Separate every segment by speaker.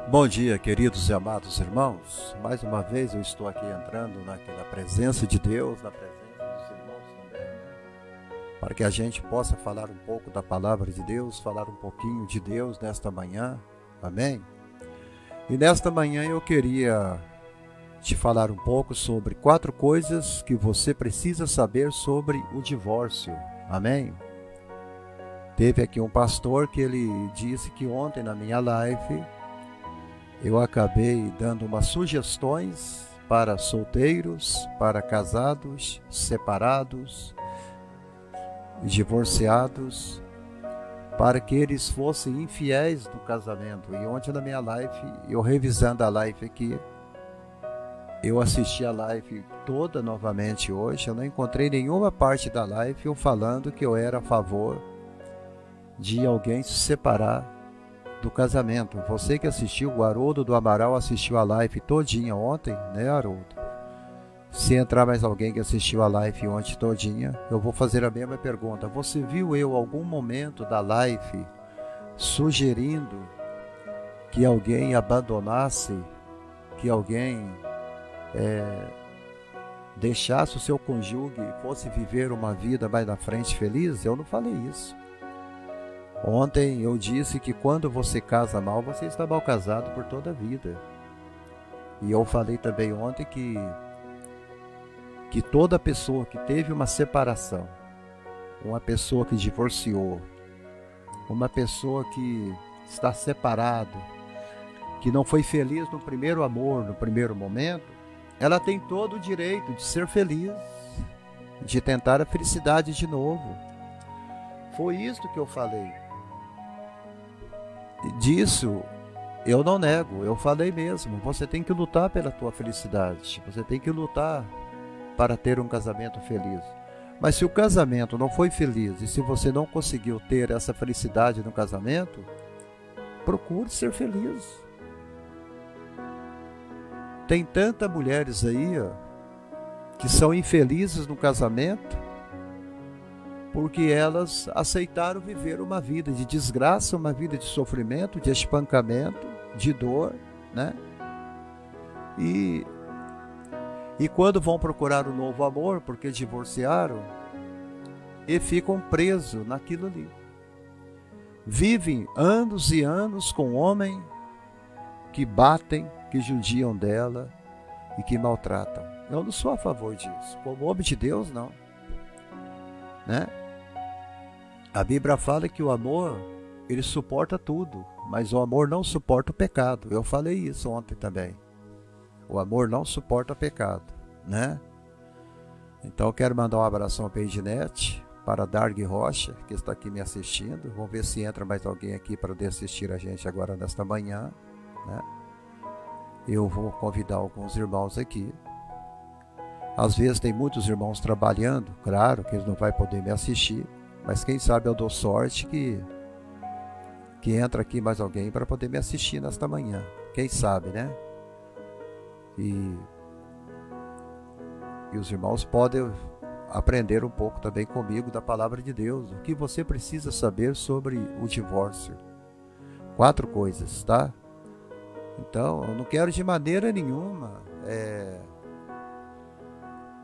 Speaker 1: Bom dia, queridos e amados irmãos. Mais uma vez eu estou aqui entrando na presença de Deus, na presença dos irmãos também, para que a gente possa falar um pouco da palavra de Deus, falar um pouquinho de Deus nesta manhã. Amém? E nesta manhã eu queria te falar um pouco sobre 4 coisas que você precisa saber sobre o divórcio. Amém? Teve aqui um pastor que ele disse que ontem na minha live eu acabei dando umas sugestões para solteiros, para casados, separados, divorciados, para que eles fossem infiéis no casamento. E ontem na minha live, eu revisando a live aqui, eu assisti a live toda novamente hoje, eu não encontrei nenhuma parte da live eu falando que eu era a favor de alguém se separar do casamento. Você que assistiu, o Haroldo do Amaral assistiu a live todinha ontem, né, Haroldo? Se entrar mais alguém que assistiu a live ontem todinha, eu vou fazer a mesma pergunta. Você viu eu algum momento da live sugerindo que alguém abandonasse, que alguém deixasse o seu cônjuge e fosse viver uma vida mais na frente feliz? Eu não falei isso. Ontem eu disse que quando você casa mal, você está mal casado por toda a vida. E eu falei também ontem que toda pessoa que teve uma separação, uma pessoa que divorciou, uma pessoa que está separado, que não foi feliz no primeiro amor, no primeiro momento, ela tem todo o direito de ser feliz, de tentar a felicidade de novo. Foi isso que eu falei. Disso eu não nego, eu falei mesmo. Você tem que lutar pela tua felicidade, você tem que lutar para ter um casamento feliz. Mas se o casamento não foi feliz e se você não conseguiu ter essa felicidade no casamento, procure ser feliz. Tem tantas mulheres aí que são infelizes no casamento porque elas aceitaram viver uma vida de desgraça, uma vida de sofrimento, de espancamento, de dor, né? E quando vão procurar um novo amor, porque divorciaram, e ficam presos naquilo ali. Vivem anos e anos com homem que batem, que judiam dela e que maltratam. Eu não sou a favor disso. Como homem de Deus, não. Né? A Bíblia fala que o amor, ele suporta tudo, mas o amor não suporta o pecado. Eu falei isso ontem também. O amor não suporta o pecado, né? Então eu quero mandar um abração para a Ednete, para a Darg Rocha, que está aqui me assistindo. Vamos ver se entra mais alguém aqui para poder assistir a gente agora nesta manhã, né? Eu vou convidar alguns irmãos aqui. Às vezes tem muitos irmãos trabalhando, claro que eles não vão poder me assistir, mas quem sabe eu dou sorte que entra aqui mais alguém para poder me assistir nesta manhã. Quem sabe, né? E os irmãos podem aprender um pouco também comigo da palavra de Deus. O que você precisa saber sobre o divórcio. 4 coisas, tá? Então, eu não quero de maneira nenhuma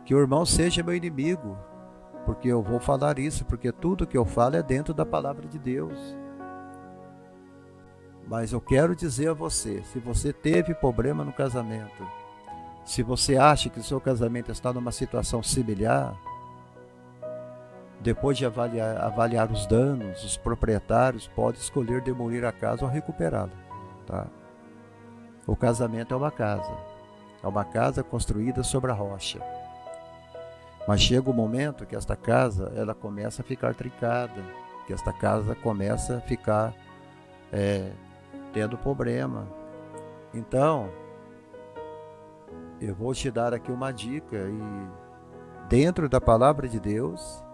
Speaker 1: que o irmão seja meu inimigo, porque eu vou falar isso, porque tudo que eu falo é dentro da palavra de Deus. Mas eu quero dizer a você, se você teve problema no casamento, se você acha que o seu casamento está numa situação similar, depois de avaliar os danos, os proprietários podem escolher demolir a casa ou recuperá-la, tá? O casamento é uma casa construída sobre a rocha. Mas chega um momento que esta casa ela começa a ficar trincada, que esta casa começa a ficar tendo problema. Então, eu vou te dar aqui uma dica e dentro da palavra de Deus,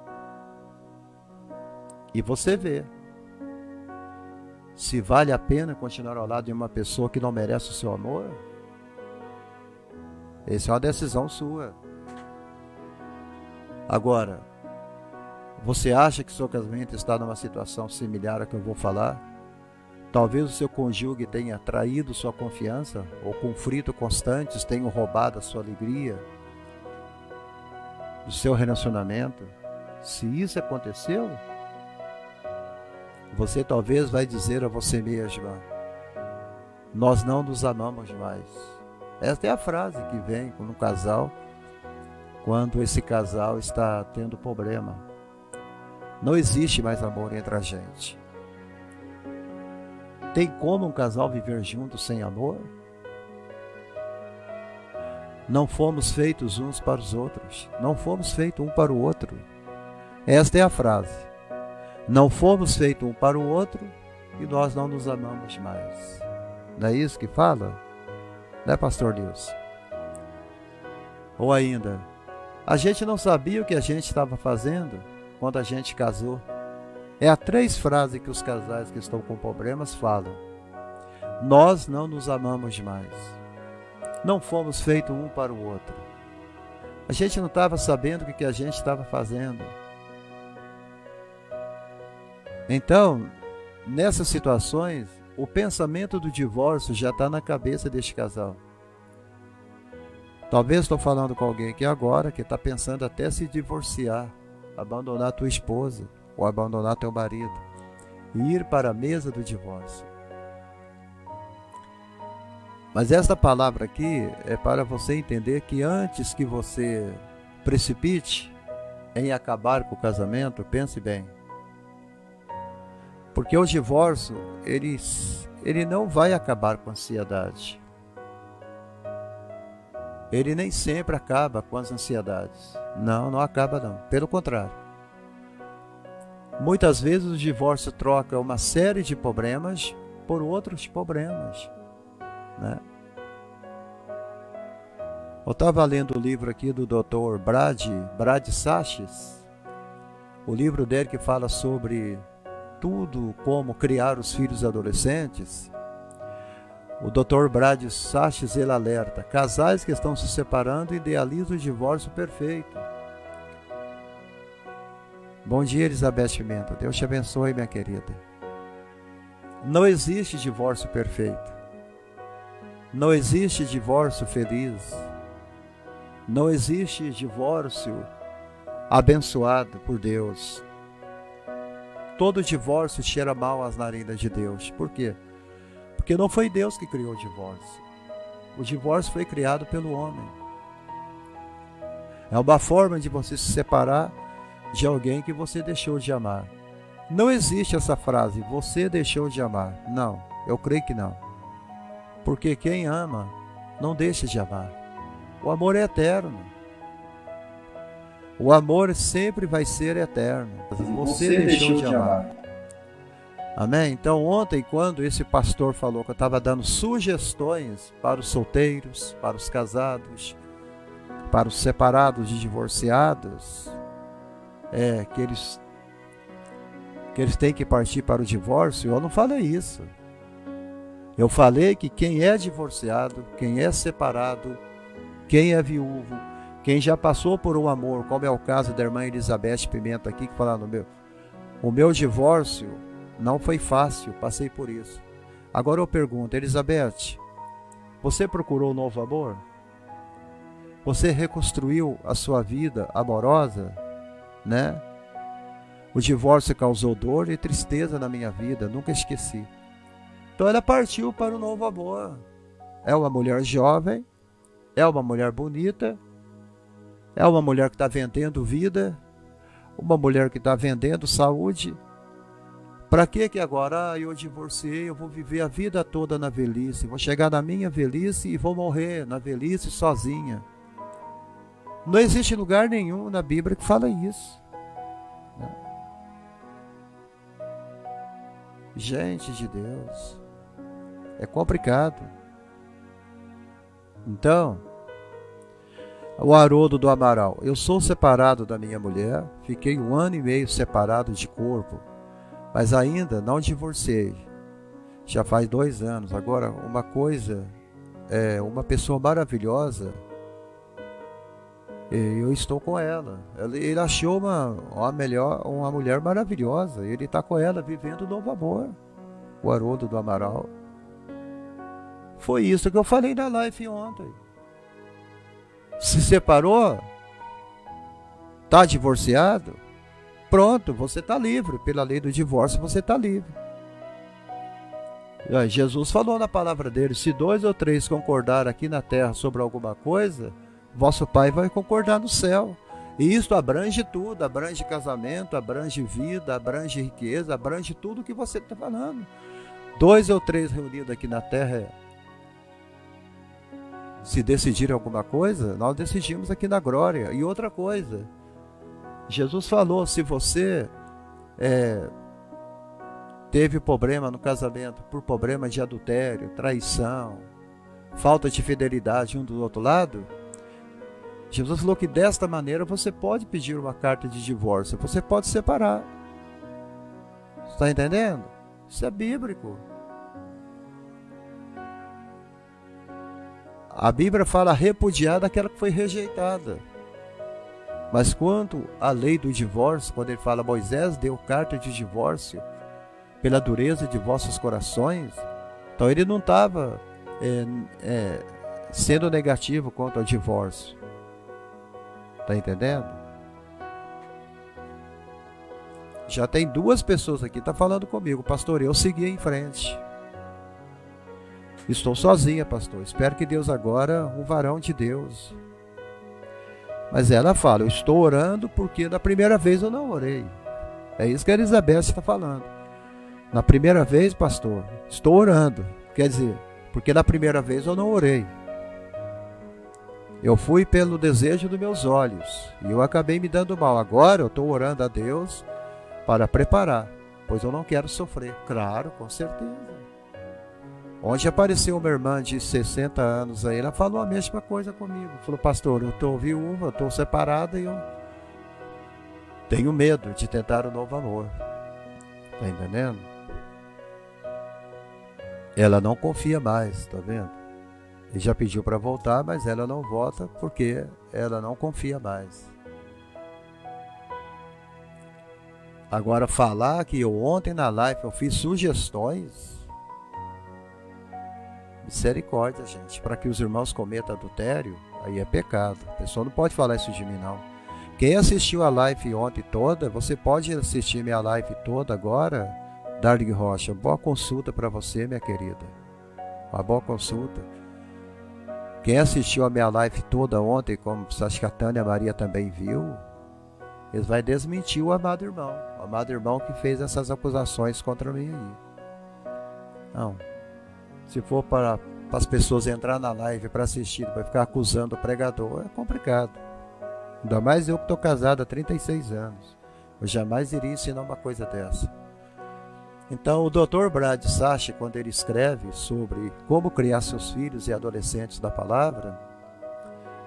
Speaker 1: e você vê se vale a pena continuar ao lado de uma pessoa que não merece o seu amor. Essa é uma decisão sua. Agora, você acha que seu casamento está numa situação similar à que eu vou falar? Talvez o seu cônjuge tenha traído sua confiança, ou conflitos constantes tenham roubado a sua alegria, do seu relacionamento. Se isso aconteceu, você talvez vai dizer a você mesma: nós não nos amamos mais. Esta é a frase que vem no casal, quando esse casal está tendo problema. Não existe mais amor entre a gente. Tem como um casal viver junto sem amor? Não fomos feitos uns para os outros. Não fomos feitos um para o outro. Esta é a frase. Não fomos feitos um para o outro e nós não nos amamos mais. Não é isso que fala? Né, pastor Nilson? Ou ainda, a gente não sabia o que a gente estava fazendo quando a gente casou. É a 3 frases que os casais que estão com problemas falam. Nós não nos amamos mais. Não fomos feitos um para o outro. A gente não estava sabendo o que a gente estava fazendo. Então, nessas situações, o pensamento do divórcio já está na cabeça deste casal. Talvez estou falando com alguém aqui agora que está pensando até se divorciar, abandonar tua esposa ou abandonar teu marido e ir para a mesa do divórcio. Mas esta palavra aqui é para você entender que antes que você precipite em acabar com o casamento, pense bem. Porque o divórcio, ele não vai acabar com a ansiedade. Ele nem sempre acaba com as ansiedades. Não, não acaba não. Pelo contrário. Muitas vezes o divórcio troca uma série de problemas por outros problemas, né? Eu estava lendo o livro aqui do Dr. Brad Sachs, o livro dele que fala sobre tudo como criar os filhos adolescentes. O Dr. Brad Sachs, ele alerta: casais que estão se separando idealizam o divórcio perfeito. Bom dia, Elizabeth Pimenta. Deus te abençoe, minha querida. Não existe divórcio perfeito. Não existe divórcio feliz. Não existe divórcio abençoado por Deus. Todo divórcio cheira mal às narinas de Deus. Por quê? Porque não foi Deus que criou o divórcio. O divórcio foi criado pelo homem. É uma forma de você se separar de alguém que você deixou de amar. Não existe essa frase, você deixou de amar. Não, eu creio que não. Porque quem ama não deixa de amar. O amor é eterno. O amor sempre vai ser eterno. Você deixou de amar. Amém? Então ontem, quando esse pastor falou que eu estava dando sugestões para os solteiros, para os casados, para os separados e divorciados, que eles têm que partir para o divórcio, eu não falei isso. Eu falei que quem é divorciado, quem é separado, quem é viúvo, quem já passou por um amor, como é o caso da irmã Elizabeth Pimenta aqui, que fala o meu divórcio não foi fácil, passei por isso. Agora eu pergunto, Elizabeth, você procurou um novo amor? Você reconstruiu a sua vida amorosa, né? O divórcio causou dor e tristeza na minha vida, nunca esqueci. Então ela partiu para um novo amor. É uma mulher jovem, é uma mulher bonita, é uma mulher que está vendendo vida, uma mulher que está vendendo saúde. Para que agora eu divorciei, eu vou viver a vida toda na velhice, vou chegar na minha velhice e vou morrer na velhice sozinha. Não existe lugar nenhum na Bíblia que fala isso. Gente de Deus, é complicado. Então, o Haroldo do Amaral: eu sou separado da minha mulher, fiquei 1 ano e meio separado de corpo, mas ainda não divorciei. Já faz 2 anos. Agora, uma coisa, uma pessoa maravilhosa, eu estou com ela. Ele achou uma mulher maravilhosa. Ele está com ela, vivendo um novo amor. o Haroldo do Amaral. Foi isso que eu falei na live ontem. Se separou? Está divorciado? Pronto, você está livre. Pela lei do divórcio, você está livre. Jesus falou na palavra dele: se 2 ou 3 concordar aqui na terra sobre alguma coisa, vosso Pai vai concordar no céu. E isso abrange tudo, abrange casamento, abrange vida, abrange riqueza, abrange tudo que você está falando. 2 ou 3 reunidos aqui na terra, se decidirem alguma coisa, nós decidimos aqui na glória. E outra coisa, Jesus falou: se você teve problema no casamento por problema de adultério, traição, falta de fidelidade um do outro lado, Jesus falou que desta maneira você pode pedir uma carta de divórcio, você pode separar. Está entendendo? Isso é bíblico. A Bíblia fala repudiar daquela que foi rejeitada. Mas quanto à lei do divórcio, quando ele fala Moisés deu carta de divórcio pela dureza de vossos corações, então ele não estava sendo negativo quanto ao divórcio. Está entendendo? Já tem 2 pessoas aqui que estão falando comigo: pastor, eu segui em frente. Estou sozinha, pastor. Espero que Deus agora, um varão de Deus. Mas ela fala: eu estou orando porque na primeira vez eu não orei. É isso que a Elizabeth está falando. Na primeira vez, pastor, estou orando. Quer dizer, porque na primeira vez eu não orei. Eu fui pelo desejo dos meus olhos e eu acabei me dando mal. Agora eu estou orando a Deus para preparar, pois eu não quero sofrer. Claro, com certeza. Onde apareceu uma irmã de 60 anos aí, ela falou a mesma coisa comigo. Falou: pastor, eu estou viúva, eu estou separada e eu tenho medo de tentar um novo amor. Está entendendo? Ela não confia mais, está vendo? Ele já pediu para voltar, mas ela não volta porque ela não confia mais. Agora, falar que eu ontem na live eu fiz sugestões, misericórdia, gente, para que os irmãos cometam adultério, aí é pecado. A pessoa não pode falar isso de mim, não. Quem assistiu a live ontem toda, você pode assistir minha live toda agora, Darling Rocha. Boa consulta para você, minha querida. Uma boa consulta. Quem assistiu a minha live toda ontem, como acho que a Tânia Maria também viu, eles vão desmentir o amado irmão que fez essas acusações contra mim aí. Não. Se for para as pessoas entrar na live para assistir, para ficar acusando o pregador, é complicado. Ainda mais eu que estou casado há 36 anos. Eu jamais iria ensinar uma coisa dessa. Então, o Dr. Brad Sachs, quando ele escreve sobre como criar seus filhos e adolescentes da palavra,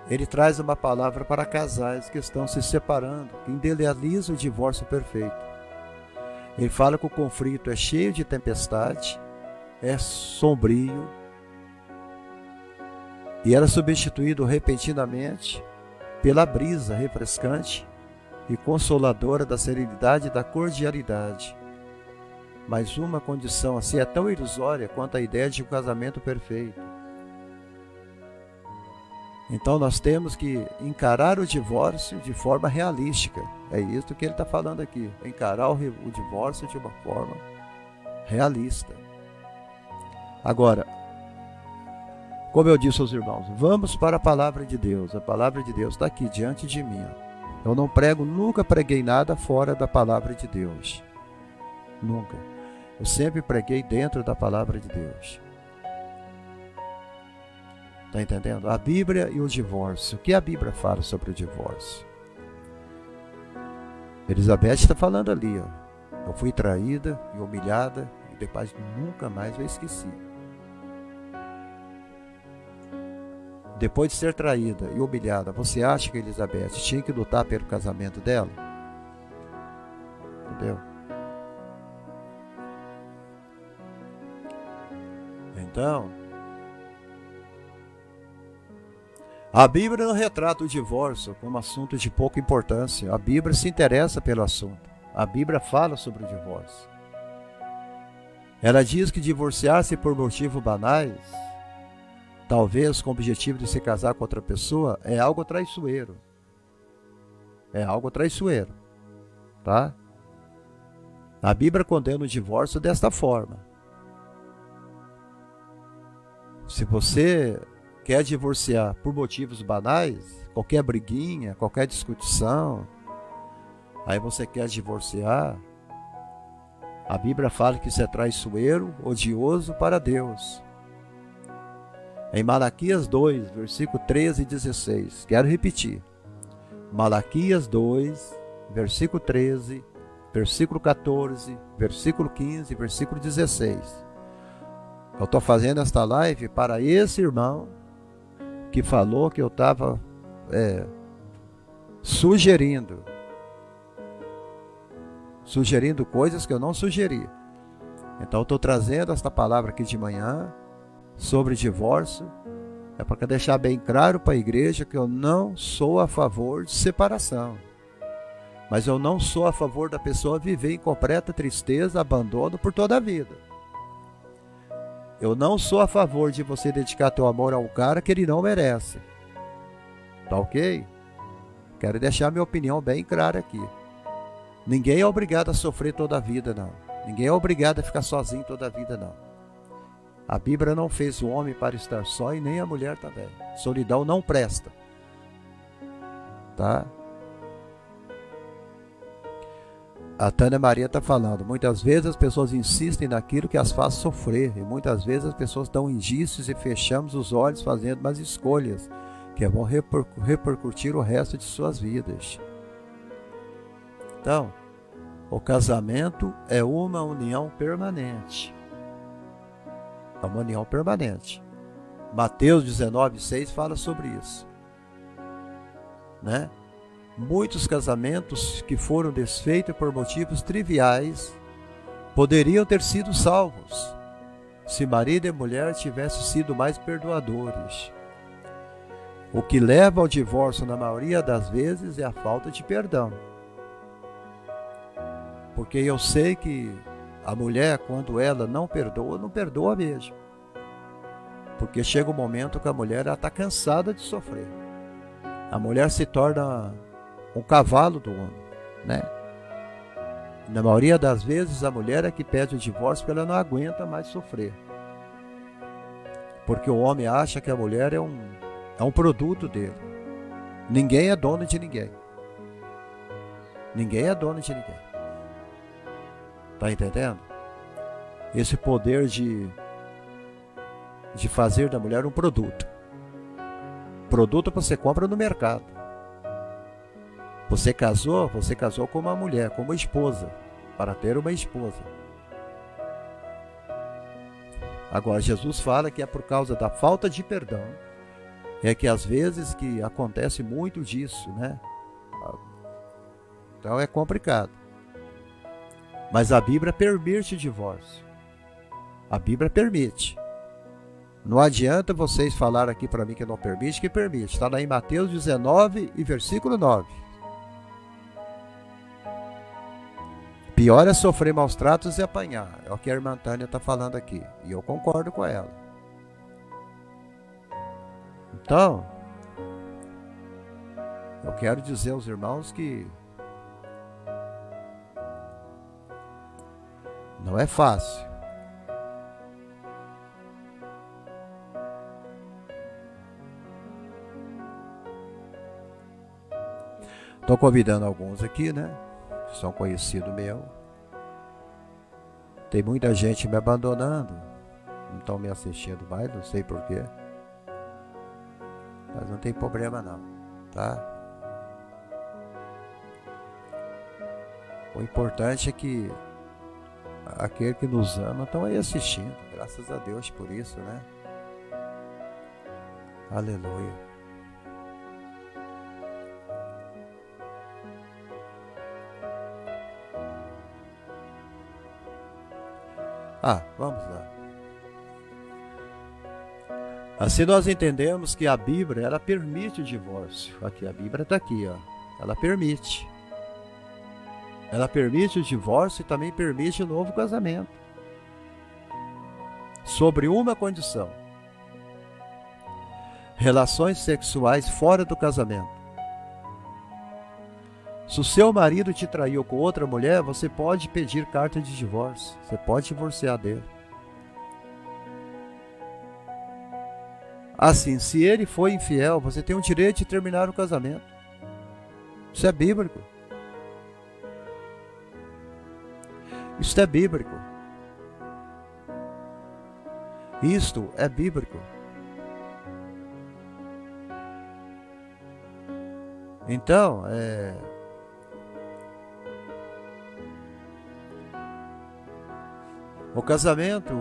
Speaker 1: ele traz uma palavra para casais que estão se separando, que idealiza o divórcio perfeito. Ele fala que o conflito é cheio de tempestade, é sombrio, e era substituído repentinamente pela brisa refrescante e consoladora da serenidade e da cordialidade. Mas uma condição assim é tão ilusória quanto a ideia de um casamento perfeito. Então nós temos que encarar o divórcio de forma realística. É isso que ele está falando aqui. Encarar o divórcio de uma forma realista. Agora, como eu disse aos irmãos, vamos para a palavra de Deus. A palavra de Deus está aqui diante de mim. Eu não prego, nunca preguei nada fora da palavra de Deus. Nunca. Eu sempre preguei dentro da palavra de Deus. Está entendendo? A Bíblia e o divórcio. O que a Bíblia fala sobre o divórcio? Elizabeth está falando ali, ó. Eu fui traída e humilhada e depois nunca mais eu esqueci. Depois de ser traída e humilhada, você acha que Elizabeth tinha que lutar pelo casamento dela? Entendeu? Então, a Bíblia não retrata o divórcio como assunto de pouca importância. A Bíblia se interessa pelo assunto. A Bíblia fala sobre o divórcio. Ela diz que divorciar-se por motivos banais, talvez com o objetivo de se casar com outra pessoa, é algo traiçoeiro. É algo traiçoeiro, tá? A Bíblia condena o divórcio desta forma. Se você quer divorciar por motivos banais, qualquer briguinha, qualquer discussão, aí você quer divorciar, a Bíblia fala que isso é traiçoeiro, odioso para Deus. Em Malaquias 2, versículo 13 e 16, quero repetir. Malaquias 2, versículo 13, versículo 14, versículo 15 e versículo 16. Eu estou fazendo esta live para esse irmão que falou que eu estava sugerindo coisas que eu não sugeri. Então eu estou trazendo esta palavra aqui de manhã sobre divórcio, é para deixar bem claro para a igreja que eu não sou a favor de separação, mas eu não sou a favor da pessoa viver em completa tristeza, abandono por toda a vida. Eu não sou a favor de você dedicar teu amor a um cara que ele não merece. Tá ok? Quero deixar minha opinião bem clara aqui. Ninguém é obrigado a sofrer toda a vida, não. Ninguém é obrigado a ficar sozinho toda a vida, não. A Bíblia não fez o homem para estar só e nem a mulher também. Solidão não presta. Tá? A Tânia Maria está falando, muitas vezes as pessoas insistem naquilo que as faz sofrer, e muitas vezes as pessoas dão indícios e fechamos os olhos fazendo umas escolhas que vão repercutir o resto de suas vidas. Então, o casamento é uma união permanente. É uma união permanente. Mateus 19:6 fala sobre isso. Né? Muitos casamentos que foram desfeitos por motivos triviais poderiam ter sido salvos se marido e mulher tivessem sido mais perdoadores. O que leva ao divórcio na maioria das vezes é a falta de perdão. Porque eu sei que a mulher, quando ela não perdoa mesmo. Porque chega um momento que a mulher está cansada de sofrer. A mulher se torna um cavalo do homem, né? Na maioria das vezes a mulher é que pede o divórcio porque ela não aguenta mais sofrer. Porque o homem acha que a mulher é um produto dele. Ninguém é dono de ninguém. Ninguém é dono de ninguém. Tá entendendo? Esse poder de fazer da mulher um produto. Produto você compra no mercado. Você casou com uma mulher, com uma esposa, para ter uma esposa. Agora, Jesus fala que é por causa da falta de perdão, é que às vezes que acontece muito disso, né? Então é complicado. Mas a Bíblia permite o divórcio. A Bíblia permite. Não adianta vocês falar aqui para mim que não permite, que permite. Está lá em Mateus 19 e versículo 9. Pior é sofrer maus tratos e apanhar. É o que a irmã Tânia está falando aqui. E eu concordo com ela. Então, eu quero dizer aos irmãos que não é fácil. Estou convidando alguns aqui, né? São conhecidos meu. Tem muita gente me abandonando. Não estão me assistindo mais, não sei porquê. Mas não tem problema não, tá? O importante é que aquele que nos ama estão aí assistindo. Graças a Deus por isso, né? Aleluia. Vamos lá. Assim nós entendemos que a Bíblia, ela permite o divórcio. Aqui, a Bíblia está aqui, ó. Ela permite. Ela permite o divórcio e também permite o novo casamento. sobre uma condição: relações sexuais fora do casamento. Se o seu marido te traiu com outra mulher, você pode pedir carta de divórcio. Você pode divorciar dele. Assim, se ele foi infiel, você tem o direito de terminar o casamento. Isso é bíblico. Isso é bíblico. Isto é bíblico. Então, o casamento,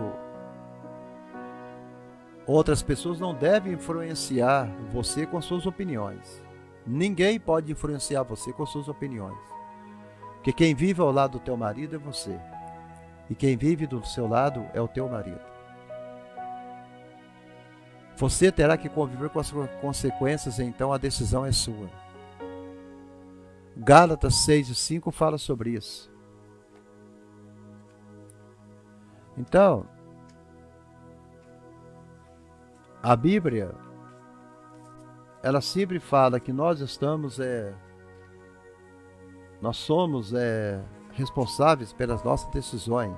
Speaker 1: outras pessoas não devem influenciar você com suas opiniões. Ninguém pode influenciar você com suas opiniões. Porque quem vive ao lado do teu marido é você. E quem vive do seu lado é o teu marido. Você terá que conviver com as consequências, então a decisão é sua. Gálatas 6:5 fala sobre isso. Então, a Bíblia, ela sempre fala que nós somos responsáveis pelas nossas decisões,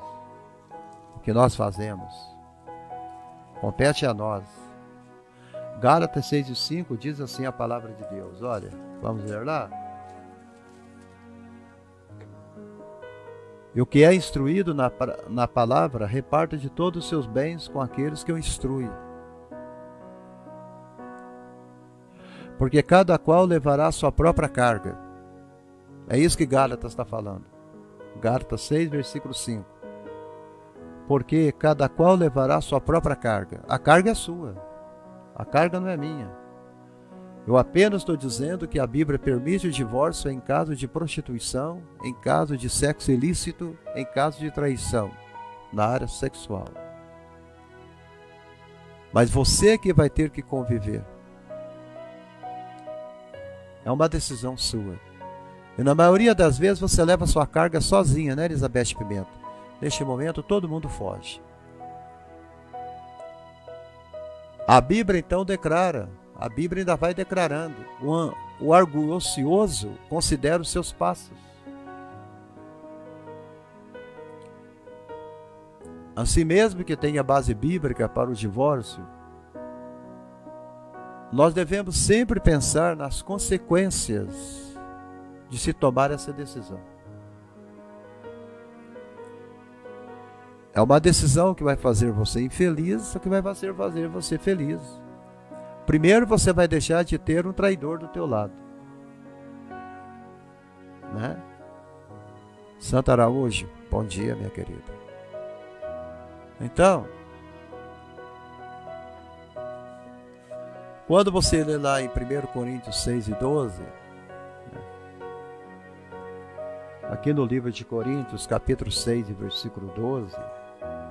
Speaker 1: o que nós fazemos. Compete a nós. Gálatas 6:5 diz assim a palavra de Deus. Olha, vamos ler lá? E o que é instruído na palavra, reparta de todos os seus bens com aqueles que o instruem. Porque cada qual levará a sua própria carga. É isso que Gálatas está falando. Gálatas 6, versículo 5. Porque cada qual levará a sua própria carga. A carga é sua. A carga não é minha. Eu apenas estou dizendo que a Bíblia permite o divórcio em caso de prostituição, em caso de sexo ilícito, em caso de traição, na área sexual. Mas você que vai ter que conviver. É uma decisão sua. E na maioria das vezes você leva a sua carga sozinha, né, Elizabeth Pimenta? Neste momento todo mundo foge. A Bíblia então declara, a Bíblia ainda vai declarando, o orgulho ocioso considera os seus passos. Assim mesmo que tenha base bíblica para o divórcio, nós devemos sempre pensar nas consequências de se tomar essa decisão. É uma decisão que vai fazer você infeliz, ou que vai fazer você feliz. Primeiro você vai deixar de ter um traidor do teu lado, né? Santa Araújo, bom dia, minha querida. Então, quando você lê lá em 1 Coríntios 6:12, aqui no livro de Coríntios, capítulo 6, versículo 12,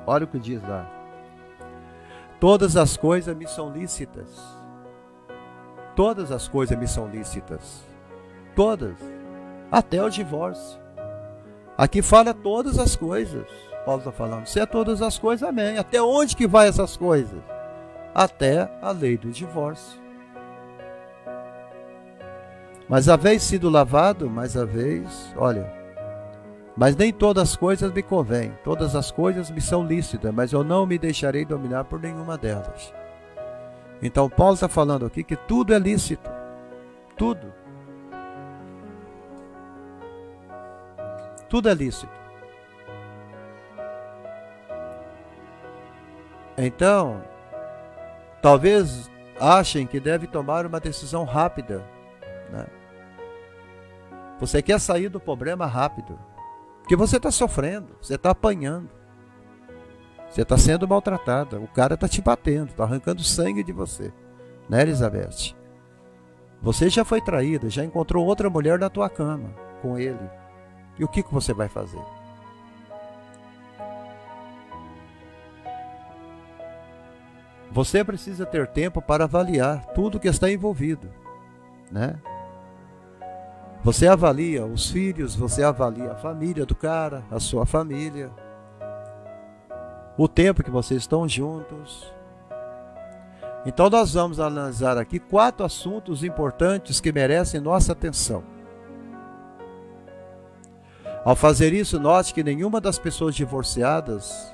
Speaker 1: olha o que diz lá. Todas as coisas me são lícitas. Todas as coisas me são lícitas. Todas. Até o divórcio. Aqui fala todas as coisas. Paulo está falando. Se é todas as coisas, amém. Até onde que vai essas coisas? Até a lei do divórcio. Mas haveis sido lavado, mas nem todas as coisas me convêm. Todas as coisas me são lícitas, mas eu não me deixarei dominar por nenhuma delas. Então Paulo está falando aqui que tudo é lícito. Tudo. Tudo é lícito. Então, talvez achem que deve tomar uma decisão rápida, né? Você quer sair do problema rápido, porque você está sofrendo, você está apanhando, você está sendo maltratada, o cara está te batendo, está arrancando sangue de você, né, Elizabeth? Você já foi traída, já encontrou outra mulher na tua cama com ele, e o que você vai fazer? Você precisa ter tempo para avaliar tudo que está envolvido, né? Você avalia os filhos, você avalia a família do cara, a sua família. o tempo que vocês estão juntos. Então nós vamos analisar aqui 4 assuntos importantes que merecem nossa atenção. Ao fazer isso, note que nenhuma das pessoas divorciadas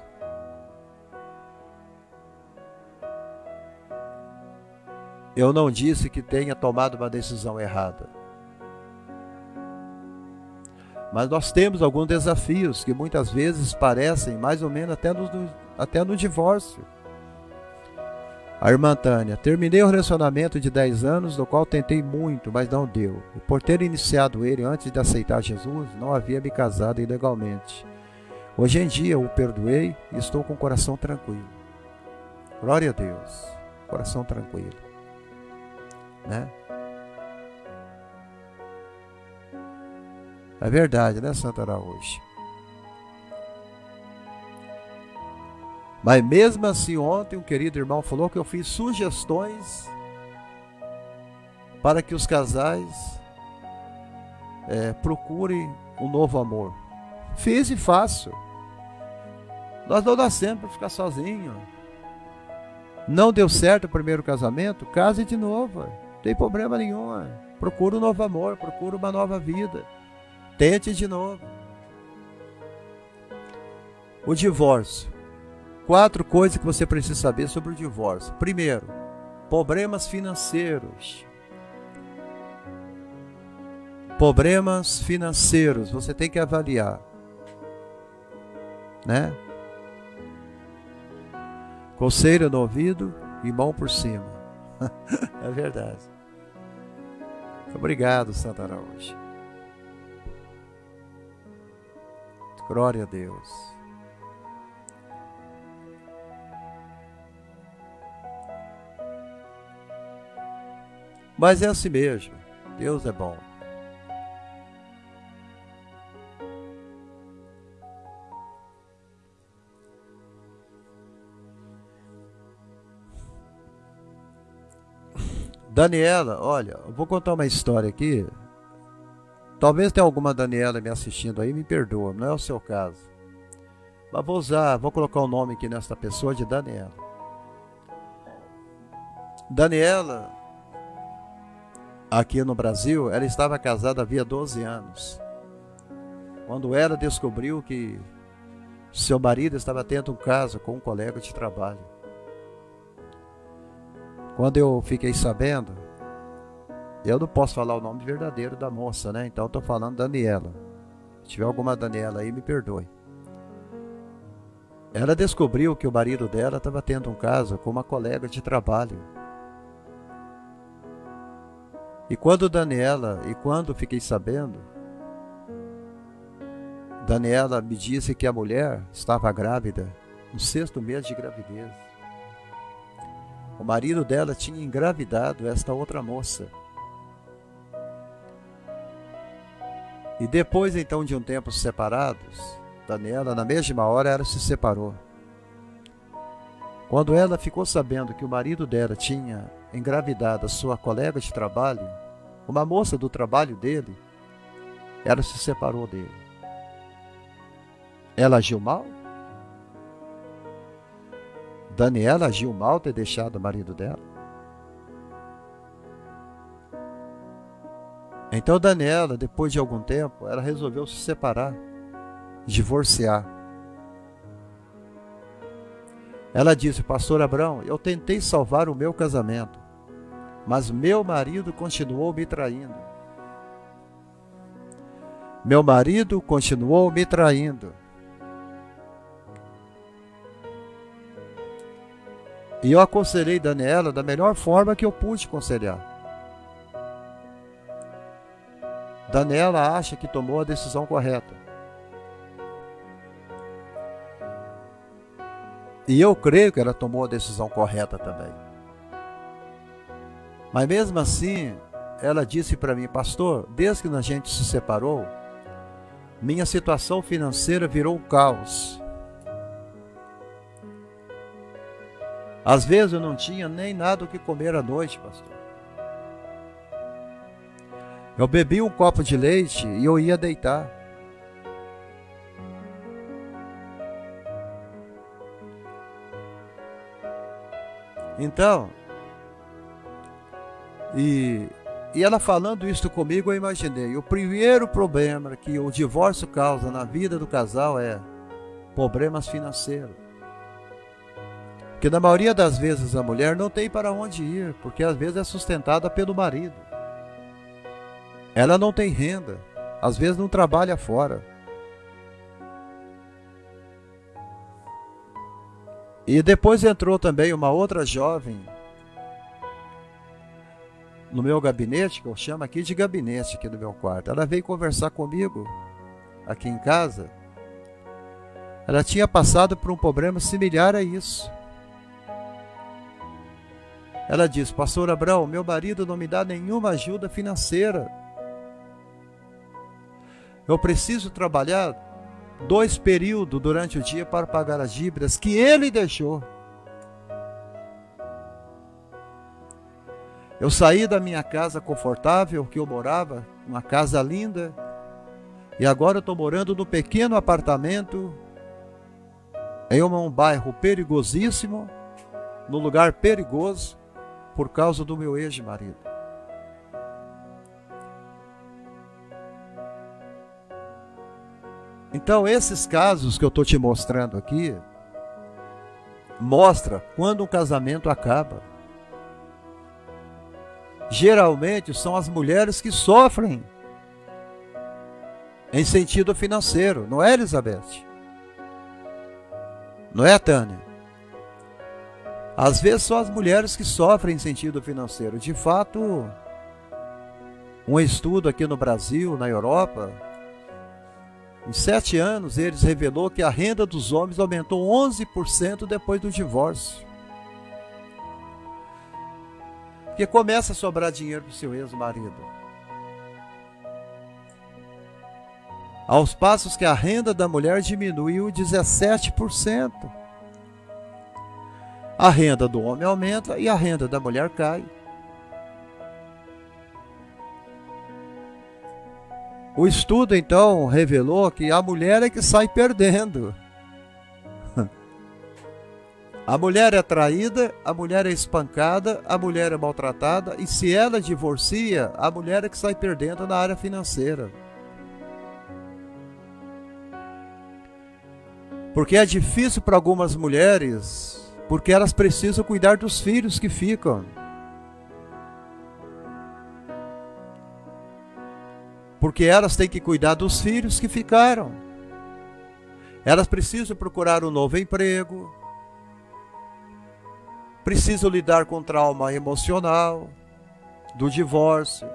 Speaker 1: eu não disse que tenha tomado uma decisão errada. Mas nós temos alguns desafios que muitas vezes parecem mais ou menos até no divórcio. A irmã Tânia: terminei um relacionamento de 10 anos, no qual tentei muito, mas não deu. E por ter iniciado ele antes de aceitar Jesus, não havia me casado ilegalmente. Hoje em dia o perdoei e estou com o coração tranquilo. Glória a Deus, coração tranquilo, né? É verdade, né, Santa Araújo? Mas mesmo assim, ontem um querido irmão falou que eu fiz sugestões para que os casais procurem um novo amor. Fiz e faço. Nós não nascemos para ficar sozinhos. Não deu certo o primeiro casamento? Case de novo. Não tem problema nenhum. Procura um novo amor, procura uma nova vida. Tente de novo. O divórcio. 4 coisas que você precisa saber sobre o divórcio. Primeiro, problemas financeiros. Problemas financeiros, você tem que avaliar, né? Coceira no ouvido e mão por cima. É verdade. Obrigado, Santa Araújo. Glória a Deus. Mas é assim mesmo. Deus é bom. Daniela, olha, eu vou contar uma história aqui. Talvez tenha alguma Daniela me assistindo aí, me perdoa, não é o seu caso. Mas vou colocar o nome aqui nesta pessoa de Daniela. Daniela, aqui no Brasil, ela estava casada havia 12 anos. Quando ela descobriu que seu marido estava tendo um caso com um colega de trabalho. Quando eu fiquei sabendo, eu não posso falar o nome verdadeiro da moça, né? Então estou falando Daniela. Se tiver alguma Daniela aí, me perdoe. Ela descobriu que o marido dela estava tendo um caso com uma colega de trabalho. E quando fiquei sabendo, Daniela me disse que a mulher estava grávida, no 6º mês de gravidez. O marido dela tinha engravidado esta outra moça. E depois então de um tempo separados, Daniela, na mesma hora, ela se separou. Quando ela ficou sabendo que o marido dela tinha engravidado a sua colega de trabalho, uma moça do trabalho dele, ela se separou dele. Ela agiu mal? Daniela agiu mal ter deixado o marido dela? Então Daniela, depois de algum tempo, ela resolveu se separar, divorciar. Ela disse: pastor Abrão, eu tentei salvar o meu casamento, mas meu marido continuou me traindo. Meu marido continuou me traindo. E eu aconselhei Daniela da melhor forma que eu pude aconselhar. Daniela acha que tomou a decisão correta. E eu creio que ela tomou a decisão correta também. Mas mesmo assim, ela disse para mim: pastor, desde que a gente se separou, minha situação financeira virou um caos. Às vezes eu não tinha nem nada o que comer à noite, pastor. Eu bebi um copo de leite e eu ia deitar. Então, e ela falando isso comigo, eu imaginei, o primeiro problema que o divórcio causa na vida do casal é problemas financeiros. Porque na maioria das vezes a mulher não tem para onde ir, porque às vezes é sustentada pelo marido. Ela não tem renda, às vezes não trabalha fora. E depois entrou também uma outra jovem no meu gabinete, que eu chamo aqui de gabinete, aqui no meu quarto. Ela veio conversar comigo aqui em casa. Ela tinha passado por um problema similar a isso. Ela disse: pastor Abrão, meu marido não me dá nenhuma ajuda financeira. Eu preciso trabalhar 2 períodos durante o dia para pagar as dívidas que ele deixou. Eu saí da minha casa confortável que eu morava, uma casa linda, e agora eu estou morando num pequeno apartamento em um bairro perigosíssimo, num lugar perigoso, por causa do meu ex-marido. Então, esses casos que eu estou te mostrando aqui, mostra quando um casamento acaba. Geralmente são as mulheres que sofrem em sentido financeiro, não é, Elizabeth? Não é, Tânia? Às vezes são as mulheres que sofrem em sentido financeiro. De fato, um estudo aqui no Brasil, na Europa, em 7 anos, eles revelou que a renda dos homens aumentou 11% depois do divórcio. Porque começa a sobrar dinheiro para o seu ex-marido. Aos passos que a renda da mulher diminuiu 17%. A renda do homem aumenta e a renda da mulher cai. O estudo, então, revelou que a mulher é que sai perdendo. A mulher é traída, a mulher é espancada, a mulher é maltratada, e se ela divorcia, a mulher é que sai perdendo na área financeira. Porque é difícil para algumas mulheres, porque elas precisam cuidar dos filhos que ficam. Porque elas têm que cuidar dos filhos que ficaram. Elas precisam procurar um novo emprego, precisam lidar com o trauma emocional do divórcio.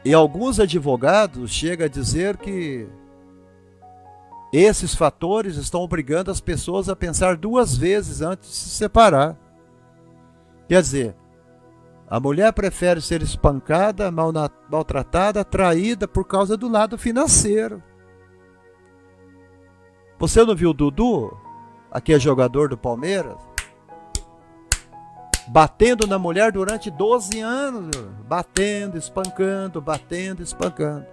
Speaker 1: E alguns advogados chegam a dizer que esses fatores estão obrigando as pessoas a pensar 2 vezes antes de se separar. Quer dizer, a mulher prefere ser espancada, maltratada, traída por causa do lado financeiro. Você não viu o Dudu, aqui é jogador do Palmeiras, batendo na mulher durante 12 anos, batendo, espancando, batendo, espancando.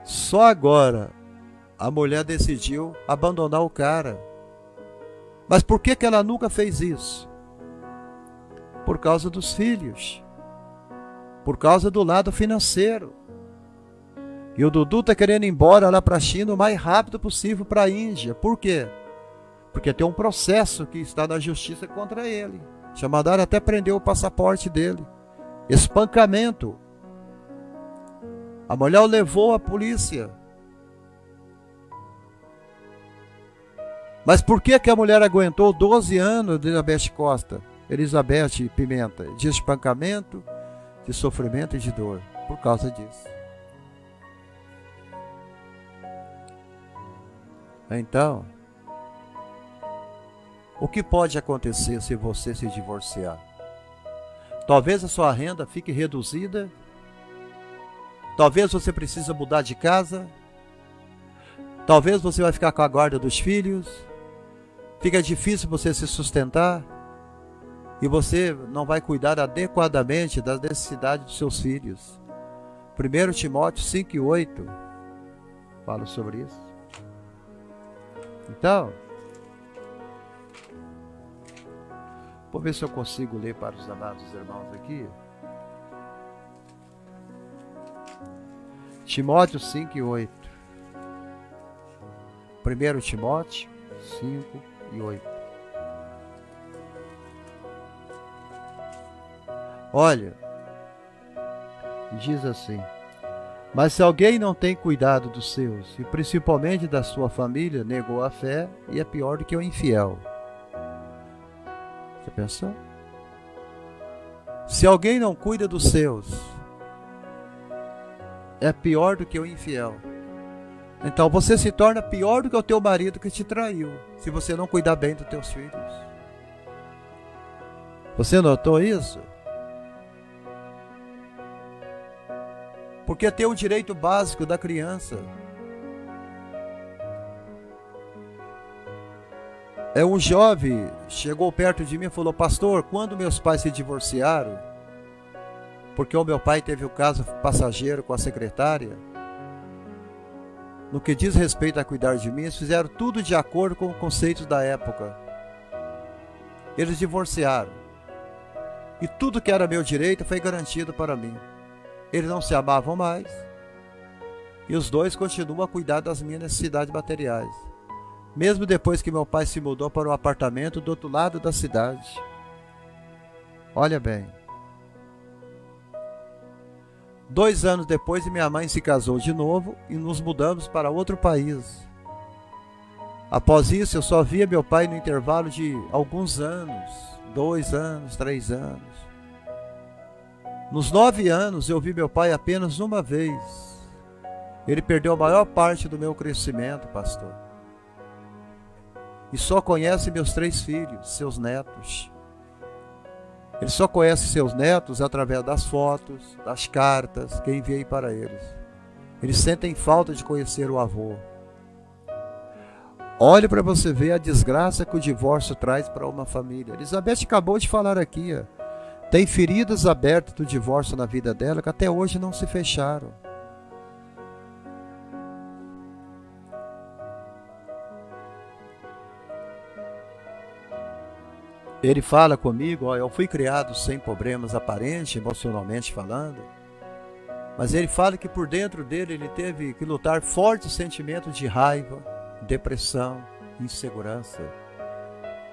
Speaker 1: Só agora a mulher decidiu abandonar o cara. Mas por que ela nunca fez isso? Por causa dos filhos, por causa do lado financeiro. E o Dudu está querendo ir embora lá para a China o mais rápido possível para a Índia. Por quê? Porque tem um processo que está na justiça contra ele. Já mandaram até prender o passaporte dele. Espancamento. A mulher o levou à polícia. Mas por que a mulher aguentou 12 anos de Elizabeth Costa? Elizabeth Pimenta, de espancamento, de sofrimento e de dor, por causa disso. Então, o que pode acontecer se você se divorciar? Talvez a sua renda fique reduzida, talvez você precise mudar de casa, talvez você vai ficar com a guarda dos filhos, fica difícil você se sustentar, e você não vai cuidar adequadamente das necessidades dos seus filhos. 1 Timóteo 5:8 fala sobre isso. Então, vou ver se eu consigo ler para os amados irmãos aqui. Timóteo 5 e 8. 1 Timóteo 5 e 8. Olha, diz assim: mas se alguém não tem cuidado dos seus, e principalmente da sua família, negou a fé e é pior do que o infiel. Você pensou? Se alguém não cuida dos seus, é pior do que o infiel. Então você se torna pior do que o teu marido que te traiu, se você não cuidar bem dos teus filhos. Você notou isso? Porque tem o direito básico da criança. Um jovem chegou perto de mim e falou: pastor, quando meus pais se divorciaram, porque o meu pai teve o caso passageiro com a secretária, no que diz respeito a cuidar de mim, eles fizeram tudo de acordo com os conceitos da época. Eles divorciaram. E tudo que era meu direito foi garantido para mim. Eles não se amavam mais. E os dois continuam a cuidar das minhas necessidades materiais. Mesmo depois que meu pai se mudou para um apartamento do outro lado da cidade. Olha bem. 2 anos depois, minha mãe se casou de novo e nos mudamos para outro país. Após isso, eu só via meu pai no intervalo de alguns anos, 2 anos, 3 anos. Nos 9 anos, eu vi meu pai apenas uma vez. Ele perdeu a maior parte do meu crescimento, pastor. E só conhece meus 3 filhos, seus netos. Ele só conhece seus netos através das fotos, das cartas que enviei para eles. Eles sentem falta de conhecer o avô. Olhe para você ver a desgraça que o divórcio traz para uma família. Elizabeth acabou de falar aqui, ó. Tem feridas abertas do divórcio na vida dela que até hoje não se fecharam. Ele fala comigo, ó, eu fui criado sem problemas aparentes, emocionalmente falando, mas ele fala que por dentro dele ele teve que lutar fortes sentimentos de raiva, depressão, insegurança.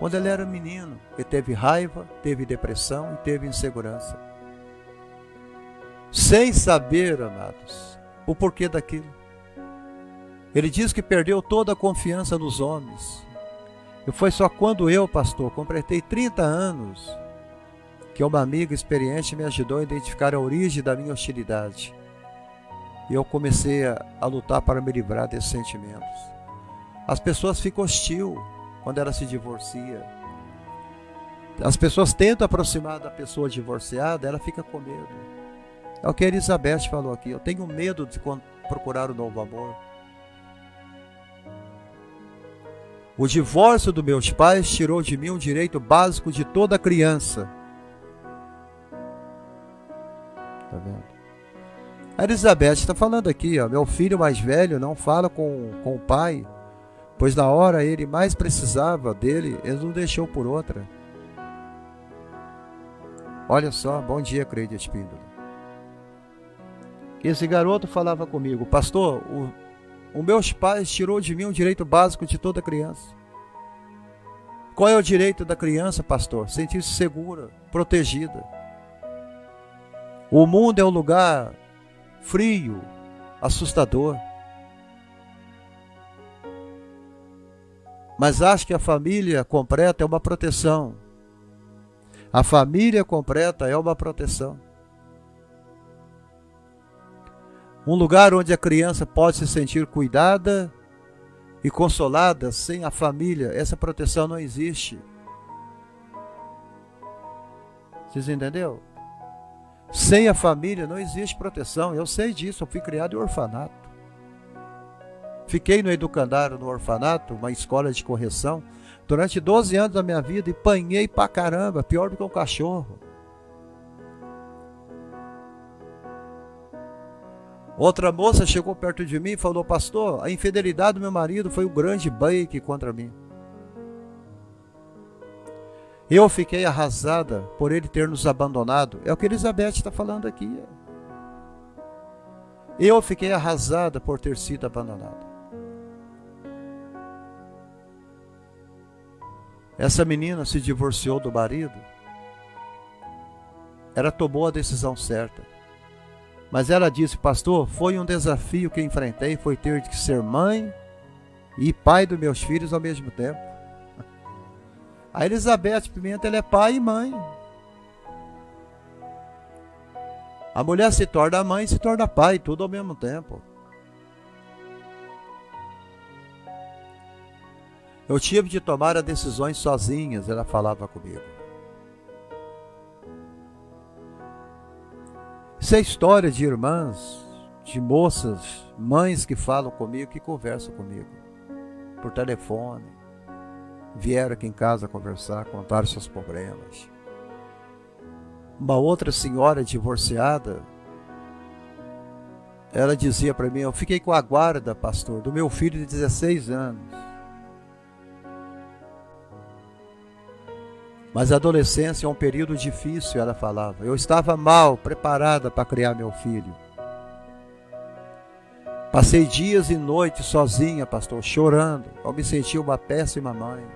Speaker 1: Quando ele era menino, ele teve raiva, teve depressão e teve insegurança. Sem saber, amados, o porquê daquilo. Ele diz que perdeu toda a confiança nos homens. E foi só quando eu, pastor, completei 30 anos, que uma amiga experiente me ajudou a identificar a origem da minha hostilidade. E eu comecei a lutar para me livrar desses sentimentos. As pessoas ficam hostil quando ela se divorcia. As pessoas tentam aproximar da pessoa divorciada, ela fica com medo. É o que a Elizabeth falou aqui. Eu tenho medo de procurar um novo amor. O divórcio dos meus pais tirou de mim um direito básico de toda criança. Tá vendo? A Elizabeth está falando aqui, ó, meu filho mais velho não fala com o pai, pois na hora ele mais precisava dele, ele não deixou por outra. Olha só, bom dia, Creide Espíndola. Esse garoto falava comigo: pastor, os meus pais tirou de mim um direito básico de toda criança. Qual é o direito da criança, pastor? Sentir-se segura, protegida. O mundo é um lugar frio, assustador. Mas acho que a família completa é uma proteção. A família completa é uma proteção. Um lugar onde a criança pode se sentir cuidada e consolada. Sem a família, essa proteção não existe. Vocês entenderam? Sem a família não existe proteção. Eu sei disso, eu fui criado em orfanato. Fiquei no educandário, no orfanato, uma escola de correção, durante 12 anos da minha vida e apanhei pra caramba, pior do que um cachorro. Outra moça chegou perto de mim e falou: pastor, a infidelidade do meu marido foi o grande bake contra mim. Eu fiquei arrasada por ele ter nos abandonado. É o que Elizabeth está falando aqui. Eu fiquei arrasada por ter sido abandonada. Essa menina se divorciou do marido. Ela tomou a decisão certa. Mas ela disse: pastor, foi um desafio que enfrentei, foi ter que ser mãe e pai dos meus filhos ao mesmo tempo. A Elizabeth Pimenta, ela é pai e mãe. A mulher se torna mãe e se torna pai, tudo ao mesmo tempo. Eu tive de tomar as decisões sozinhas, ela falava comigo. Isso é história de irmãs, de moças, mães que falam comigo, que conversam comigo por telefone. Vieram aqui em casa conversar, contar seus problemas. Uma outra senhora divorciada, ela dizia para mim: eu fiquei com a guarda, pastor, do meu filho de 16 anos. Mas a adolescência é um período difícil, ela falava. Eu estava mal preparada para criar meu filho. Passei dias e noites sozinha, pastor, chorando. Eu me senti uma péssima mãe.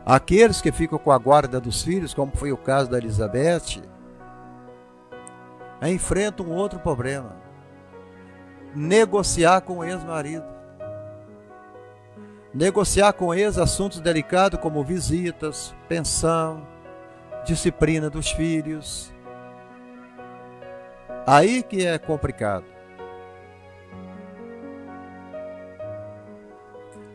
Speaker 1: Aqueles que ficam com a guarda dos filhos, como foi o caso da Elizabeth, enfrentam um outro problema: negociar com o ex-marido. Negociar com eles assuntos delicados como visitas, pensão, disciplina dos filhos. Aí que é complicado.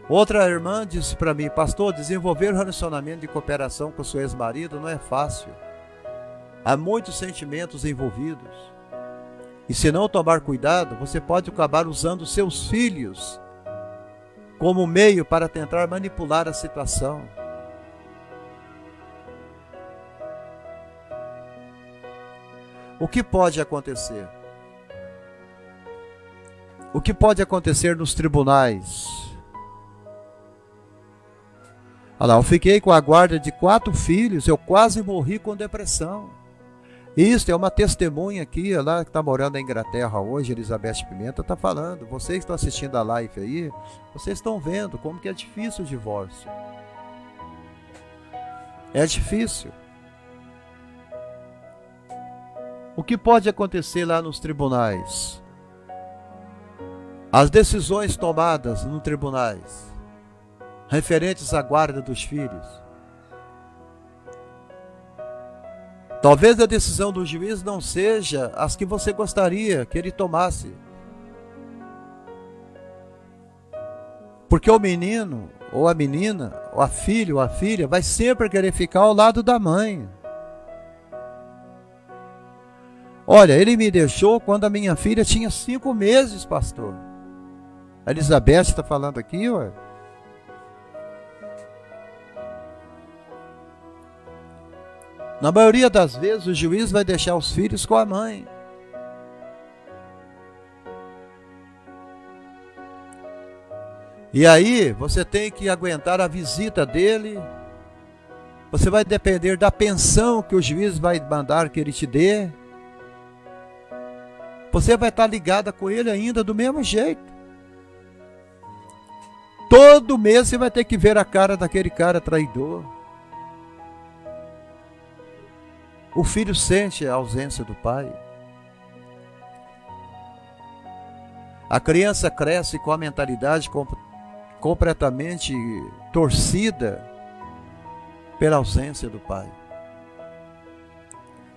Speaker 1: Outra irmã disse para mim: pastor, desenvolver um relacionamento de cooperação com o seu ex-marido não é fácil. Há muitos sentimentos envolvidos. E se não tomar cuidado, você pode acabar usando seus filhos como meio para tentar manipular a situação. O que pode acontecer? O que pode acontecer nos tribunais? Olha lá, eu fiquei com a guarda de 4 filhos, eu quase morri com depressão. Isso é uma testemunha aqui, lá que está morando na Inglaterra hoje, Elizabeth Pimenta, está falando. Vocês que estão assistindo a live aí, vocês estão vendo como que é difícil o divórcio. É difícil. O que pode acontecer lá nos tribunais? As decisões tomadas nos tribunais, referentes à guarda dos filhos. Talvez a decisão do juiz não seja as que você gostaria que ele tomasse. Porque o menino, ou a menina, ou a filha, ou a filha, vai sempre querer ficar ao lado da mãe. Olha, ele me deixou quando a minha filha tinha 5 meses, pastor. A Elizabeth está falando aqui, ué. Na maioria das vezes, o juiz vai deixar os filhos com a mãe. E aí, você tem que aguentar a visita dele. Você vai depender da pensão que o juiz vai mandar que ele te dê. Você vai estar ligada com ele ainda do mesmo jeito. Todo mês você vai ter que ver a cara daquele cara traidor. O filho sente a ausência do pai. A criança cresce com a mentalidade completamente torcida pela ausência do pai.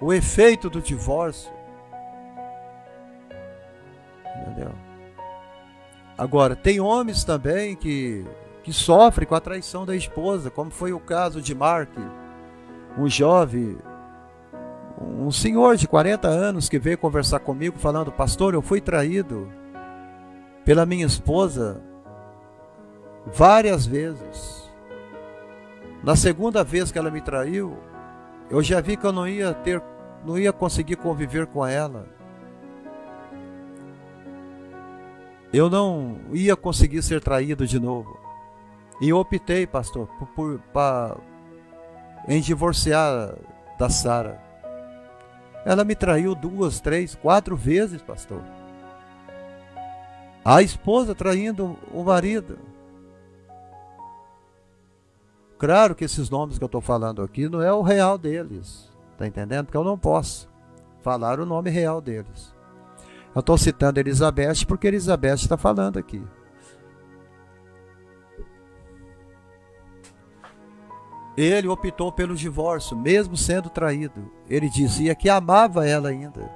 Speaker 1: O efeito do divórcio. Entendeu? Agora, tem homens também que sofrem com a traição da esposa, como foi o caso de Mark, um jovem, um senhor de 40 anos que veio conversar comigo falando: pastor, eu fui traído pela minha esposa várias vezes. Na segunda vez que ela me traiu, eu já vi que eu não ia ter não ia conseguir conviver com ela. Eu não ia conseguir ser traído de novo. E eu optei, pastor, em divorciar da Sara. Ela me traiu 2, 3, 4 vezes, pastor. A esposa traindo o marido. Claro que esses nomes que eu estou falando aqui não é o real deles. Está entendendo? Porque eu não posso falar o nome real deles. Eu estou citando Elizabeth porque Elizabeth está falando aqui. Ele optou pelo divórcio, mesmo sendo traído. Ele dizia que amava ela ainda.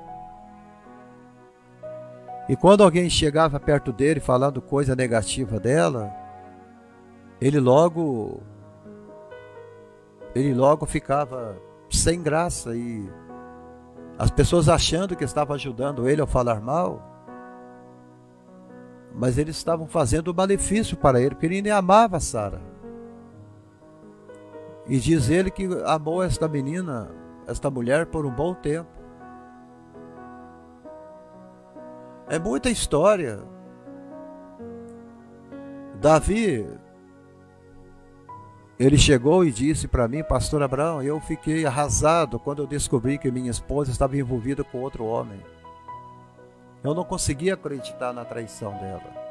Speaker 1: E quando alguém chegava perto dele falando coisa negativa dela, ele logo ficava sem graça e as pessoas achando que estavam ajudando ele a falar mal, mas eles estavam fazendo um malefício para ele, porque ele nem amava Sara. E diz ele que amou esta menina, esta mulher, por um bom tempo. É muita história. Davi, ele chegou e disse para mim, pastor Abraão, eu fiquei arrasado quando eu descobri que minha esposa estava envolvida com outro homem. Eu não conseguia acreditar na traição dela.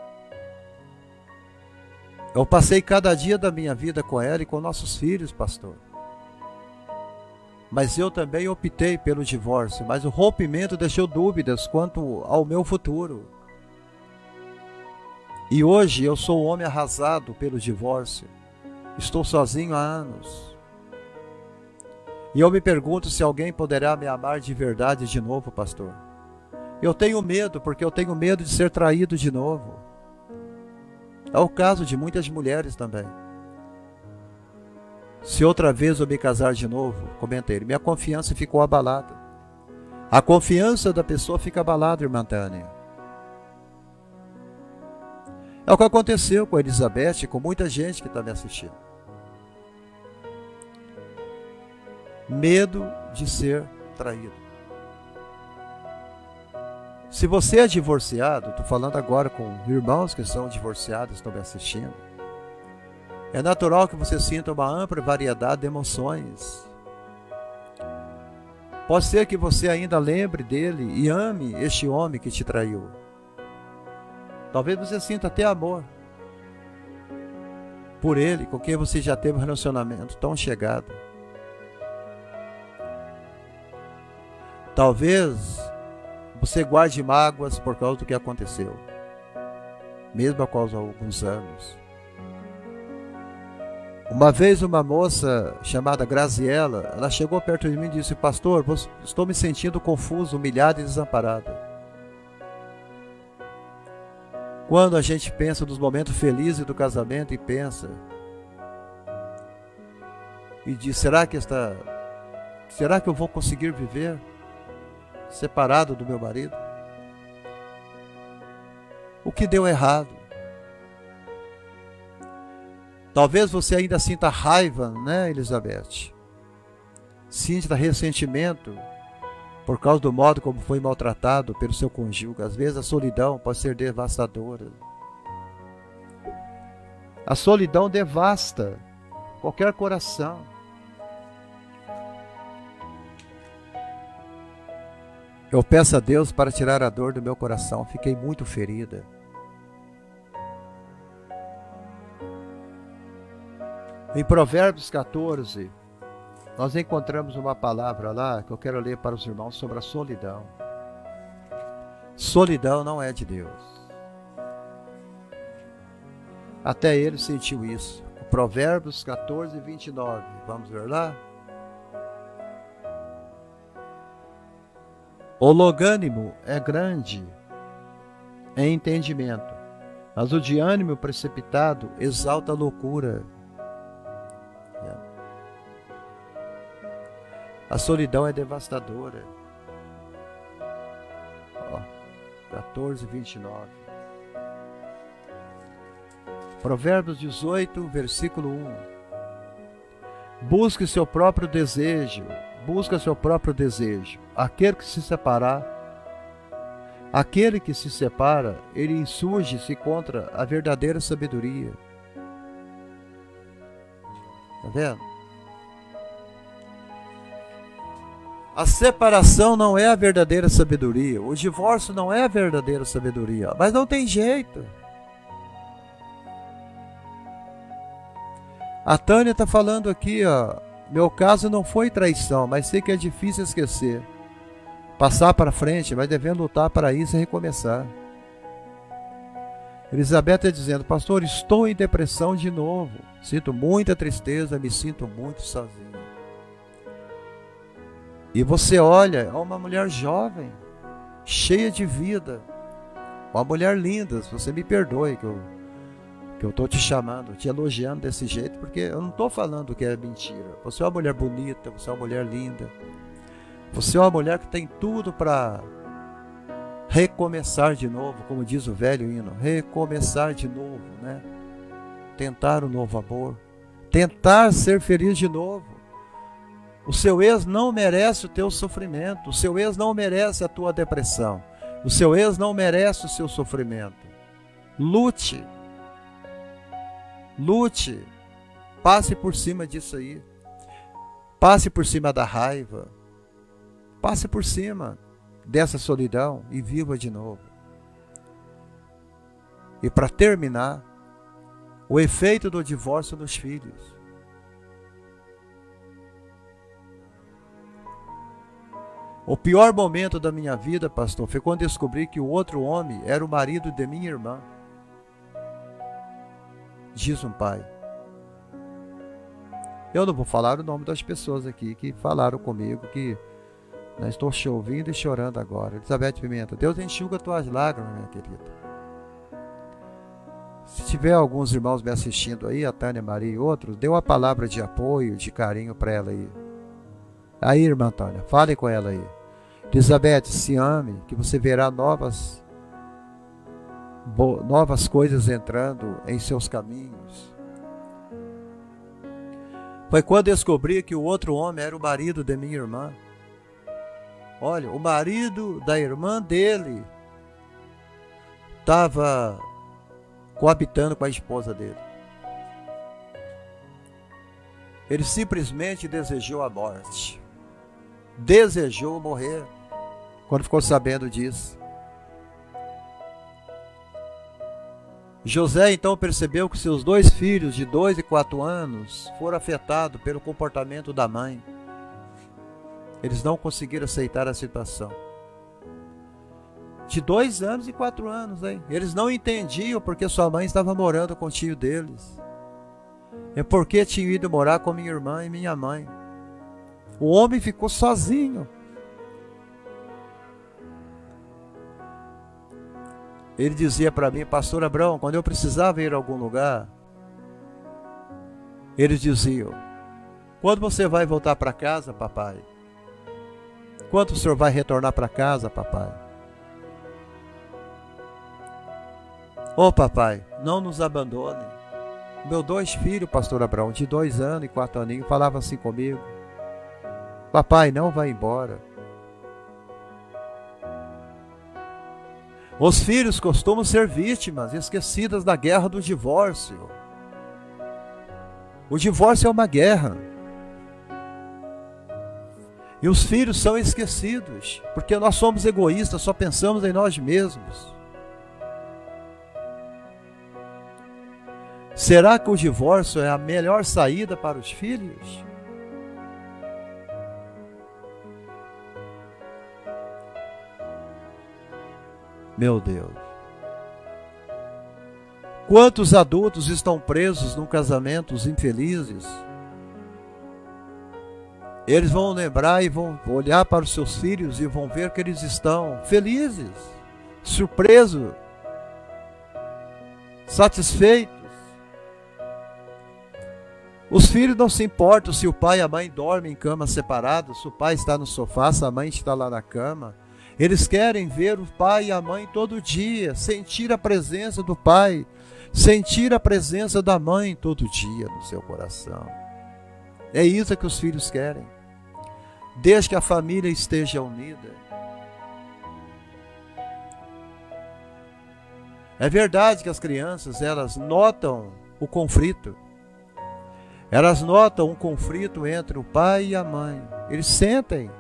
Speaker 1: Eu passei cada dia da minha vida com ela e com nossos filhos, pastor. Mas eu também optei pelo divórcio, mas o rompimento deixou dúvidas quanto ao meu futuro. E hoje eu sou um homem arrasado pelo divórcio. Estou sozinho há anos. E eu me pergunto se alguém poderá me amar de verdade de novo, pastor. Eu tenho medo, porque eu tenho medo de ser traído de novo. É o caso de muitas mulheres também. Se outra vez eu me casar de novo, comentei, minha confiança ficou abalada. A confiança da pessoa fica abalada, irmã Tânia. É o que aconteceu com a Elizabeth e com muita gente que está me assistindo. Medo de ser traído. Se você é divorciado, estou falando agora com irmãos que são divorciados, estão me assistindo. É natural que você sinta uma ampla variedade de emoções. Pode ser que você ainda lembre dele e ame este homem que te traiu. Talvez você sinta até amor por ele, com quem você já teve um relacionamento tão chegado. Talvez você guarde mágoas por causa do que aconteceu, mesmo após alguns anos. Uma vez uma moça chamada Graziella, ela chegou perto de mim e disse, pastor, estou me sentindo confuso, humilhado e desamparado. Quando a gente pensa nos momentos felizes do casamento e pensa, e diz, será que eu vou conseguir viver separado do meu marido? O que deu errado? Talvez você ainda sinta raiva, né, Elizabeth? Sinta ressentimento por causa do modo como foi maltratado pelo seu cônjuge. Às vezes a solidão pode ser devastadora. A solidão devasta qualquer coração. Eu peço a Deus para tirar a dor do meu coração. Fiquei muito ferida. Em Provérbios 14, nós encontramos uma palavra lá que eu quero ler para os irmãos sobre a solidão. Solidão não é de Deus. Até ele sentiu isso. Provérbios 14, 29. Vamos ver lá? O longânimo é grande em entendimento, mas o de ânimo precipitado exalta a loucura. A solidão é devastadora. 14, 29. Provérbios 18, versículo 1. Busque seu próprio desejo, busca seu próprio desejo. Aquele que se separa, ele insurge-se contra a verdadeira sabedoria. Está vendo? A separação não é a verdadeira sabedoria. O divórcio não é a verdadeira sabedoria. Mas não tem jeito. A Tânia está falando aqui, ó. Meu caso não foi traição, mas sei que é difícil esquecer. Passar para frente, mas devendo lutar para isso e recomeçar. Elizabeth está dizendo, pastor, estou em depressão de novo. Sinto muita tristeza, me sinto muito sozinho. E você olha, é uma mulher jovem, cheia de vida. Uma mulher linda, se você me perdoe que eu estou te chamando, te elogiando desse jeito, porque eu não estou falando que é mentira. Você é uma mulher bonita, você é uma mulher linda. Você é uma mulher que tem tudo para recomeçar de novo, como diz o velho hino. Recomeçar de novo, né? Tentar um novo amor. Tentar ser feliz de novo. O seu ex não merece o teu sofrimento. O seu ex não merece a tua depressão. O seu ex não merece o seu sofrimento. Lute. Lute. Passe por cima disso aí. Passe por cima da raiva. Passe por cima dessa solidão e viva de novo. E para terminar, o efeito do divórcio nos filhos. O pior momento da minha vida, pastor, foi quando descobri que o outro homem era o marido de minha irmã. Diz um pai. Eu não vou falar o nome das pessoas aqui que falaram comigo, que estou ouvindo e chorando agora. Elizabeth Pimenta, Deus enxuga tuas lágrimas, minha querida. Se tiver alguns irmãos me assistindo aí, a Tânia, Maria e outros, dê uma palavra de apoio, de carinho para ela aí. Aí, irmã Tânia, fale com ela aí. Elizabeth, se ame, que você verá novas coisas entrando em seus caminhos. Foi quando descobri que o outro homem era o marido de minha irmã. Olha, o marido da irmã dele estava coabitando com a esposa dele. Ele simplesmente desejou a morte. Desejou morrer quando ficou sabendo disso. José então percebeu que seus dois filhos de 2 e 4 anos foram afetados pelo comportamento da mãe. Eles não conseguiram aceitar a situação. De 2 anos e 4 anos, hein? Eles não entendiam porque sua mãe estava morando com o tio deles. É porque tinha ido morar com minha irmã e minha mãe. O homem ficou sozinho. Ele dizia para mim, pastor Abrão, quando eu precisava ir a algum lugar, eles diziam, quando você vai voltar para casa, papai? Quando o senhor vai retornar para casa, papai? Ô papai, não nos abandone. Meus 2 filhos, pastor Abrão, de 2 anos e 4 aninhos, falavam assim comigo. Papai, não vai embora. Os filhos costumam ser vítimas esquecidas da guerra do divórcio. O divórcio é uma guerra. E os filhos são esquecidos, porque nós somos egoístas, só pensamos em nós mesmos. Será que o divórcio é a melhor saída para os filhos? Meu Deus. Quantos adultos estão presos num casamentos infelizes? Eles vão lembrar e vão olhar para os seus filhos e vão ver que eles estão felizes, surpresos, satisfeitos. Os filhos não se importam se o pai e a mãe dormem em camas separadas, se o pai está no sofá, se a mãe está lá na cama. Eles querem ver o pai e a mãe todo dia, sentir a presença do pai, sentir a presença da mãe todo dia no seu coração. É isso que os filhos querem. desde que a família esteja unida. É verdade que as crianças, elas notam o conflito. Elas notam um conflito entre o pai e a mãe. Eles sentem.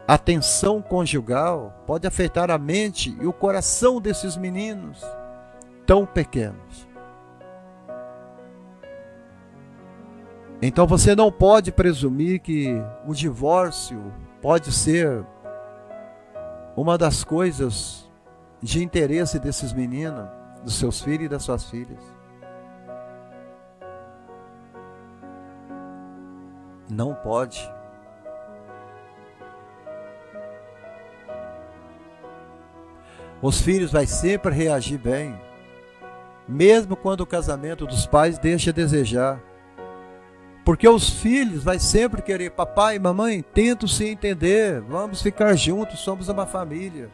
Speaker 1: A tensão conjugal pode afetar a mente e o coração desses meninos tão pequenos. Então você não pode presumir que o divórcio pode ser uma das coisas de interesse desses meninos, dos seus filhos e das suas filhas. Não pode. Os filhos vão sempre reagir bem, mesmo quando o casamento dos pais deixa a desejar. Porque os filhos vão sempre querer, papai e mamãe, tentam se entender, vamos ficar juntos, somos uma família.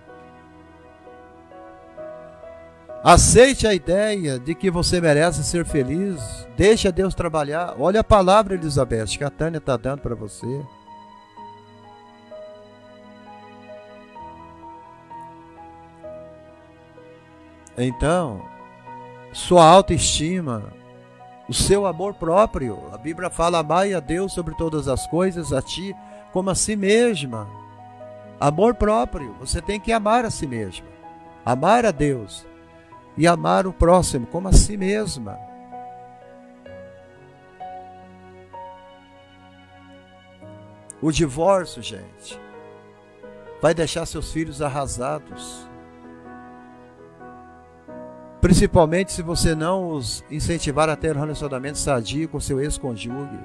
Speaker 1: Aceite a ideia de que você merece ser feliz, deixa Deus trabalhar. Olha a palavra, Elizabeth, que a Tânia está dando para você. Então, sua autoestima, o seu amor próprio, a Bíblia fala, amai a Deus sobre todas as coisas, a ti como a si mesma. Amor próprio, você tem que amar a si mesma, amar a Deus e amar o próximo como a si mesma. O divórcio, gente, vai deixar seus filhos arrasados. Principalmente se você não os incentivar a ter um relacionamento sadio com seu ex-cônjuge.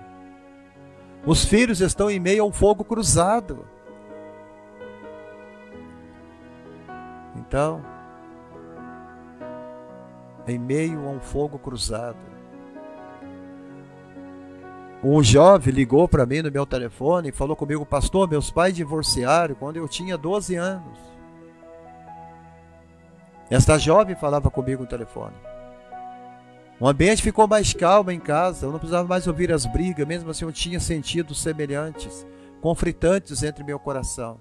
Speaker 1: Os filhos estão em meio a um fogo cruzado. Então, em meio a um fogo cruzado. Um jovem ligou para mim no meu telefone e falou comigo, pastor, meus pais divorciaram quando eu tinha 12 anos. Esta jovem falava comigo no telefone. O ambiente ficou mais calmo em casa, eu não precisava mais ouvir as brigas, mesmo assim eu tinha sentidos semelhantes, conflitantes entre meu coração.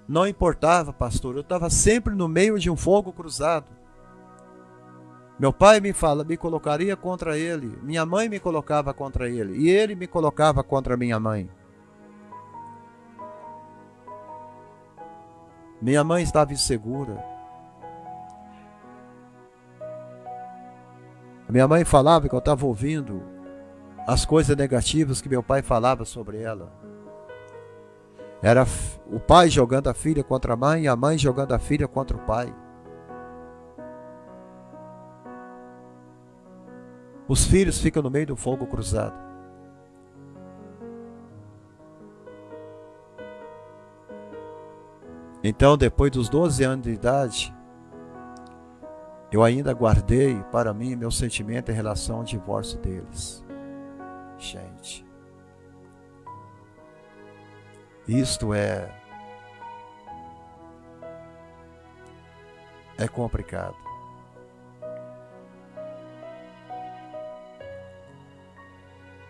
Speaker 1: Não importava, pastor, eu estava sempre no meio de um fogo cruzado. Meu pai me colocaria contra ele, minha mãe me colocava contra ele, e ele me colocava contra minha mãe. Minha mãe estava insegura. Minha mãe falava que eu estava ouvindo as coisas negativas que meu pai falava sobre ela. Era o pai jogando a filha contra a mãe e a mãe jogando a filha contra o pai. Os filhos ficam no meio do fogo cruzado. Então, depois dos 12 anos de idade, eu ainda guardei para mim meu sentimento em relação ao divórcio deles. Gente, isto é complicado.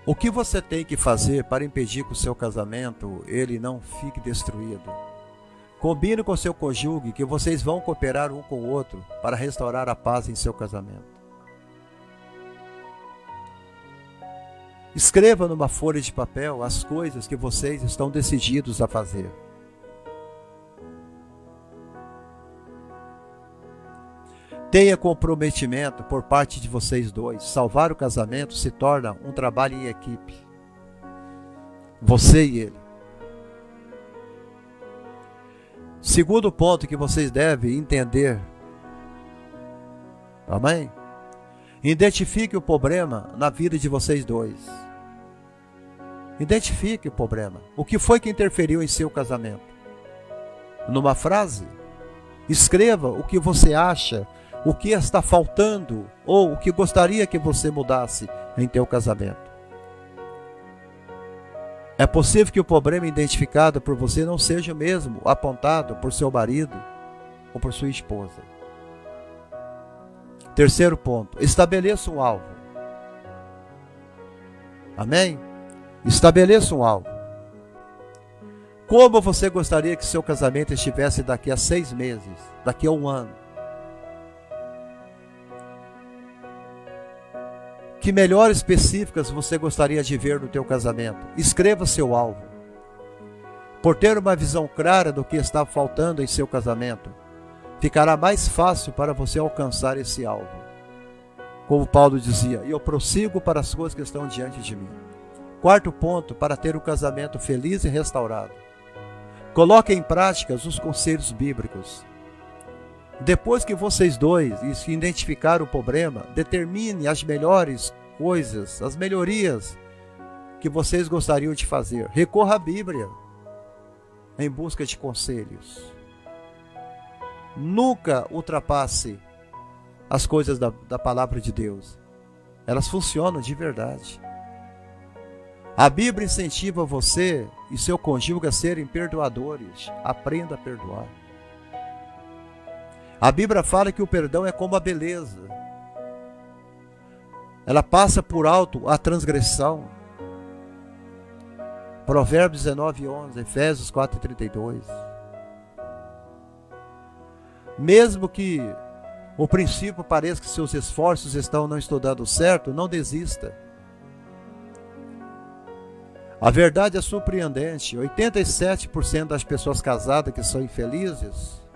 Speaker 1: O que você tem que fazer para impedir que o seu casamento ele não fique destruído? Combine com seu cônjuge que vocês vão cooperar um com o outro para restaurar a paz em seu casamento. Escreva numa folha de papel as coisas que vocês estão decididos a fazer. Tenha comprometimento por parte de vocês dois. Salvar o casamento se torna um trabalho em equipe. Você e ele. Segundo ponto que vocês devem entender. Amém? Identifique o problema na vida de vocês dois. Identifique o problema. O que foi que interferiu em seu casamento? Numa frase? Escreva o que você acha, o que está faltando ou o que gostaria que você mudasse em teu casamento. É possível que o problema identificado por você não seja o mesmo apontado por seu marido ou por sua esposa. Terceiro ponto, estabeleça um alvo. Amém? Estabeleça um alvo. Como você gostaria que seu casamento estivesse daqui a 6 meses, daqui a 1 ano? Que melhores específicas você gostaria de ver no teu casamento? Escreva seu alvo. Por ter uma visão clara do que está faltando em seu casamento, ficará mais fácil para você alcançar esse alvo. Como Paulo dizia, e eu prossigo para as coisas que estão diante de mim. 4º ponto, para ter um casamento feliz e restaurado. Coloque em prática os conselhos bíblicos. Depois que vocês dois identificaram o problema, determine as melhores coisas, as melhorias que vocês gostariam de fazer. Recorra à Bíblia em busca de conselhos. Nunca ultrapasse as coisas da palavra de Deus. Elas funcionam de verdade. A Bíblia incentiva você e seu cônjuge a serem perdoadores. Aprenda a perdoar. A Bíblia fala que o perdão é como a beleza. Ela passa por alto a transgressão. Provérbios 19:11, Efésios 4:32. Mesmo que o princípio pareça que seus esforços não estão dando certo, não desista. A verdade é surpreendente. 87% das pessoas casadas que são infelizes,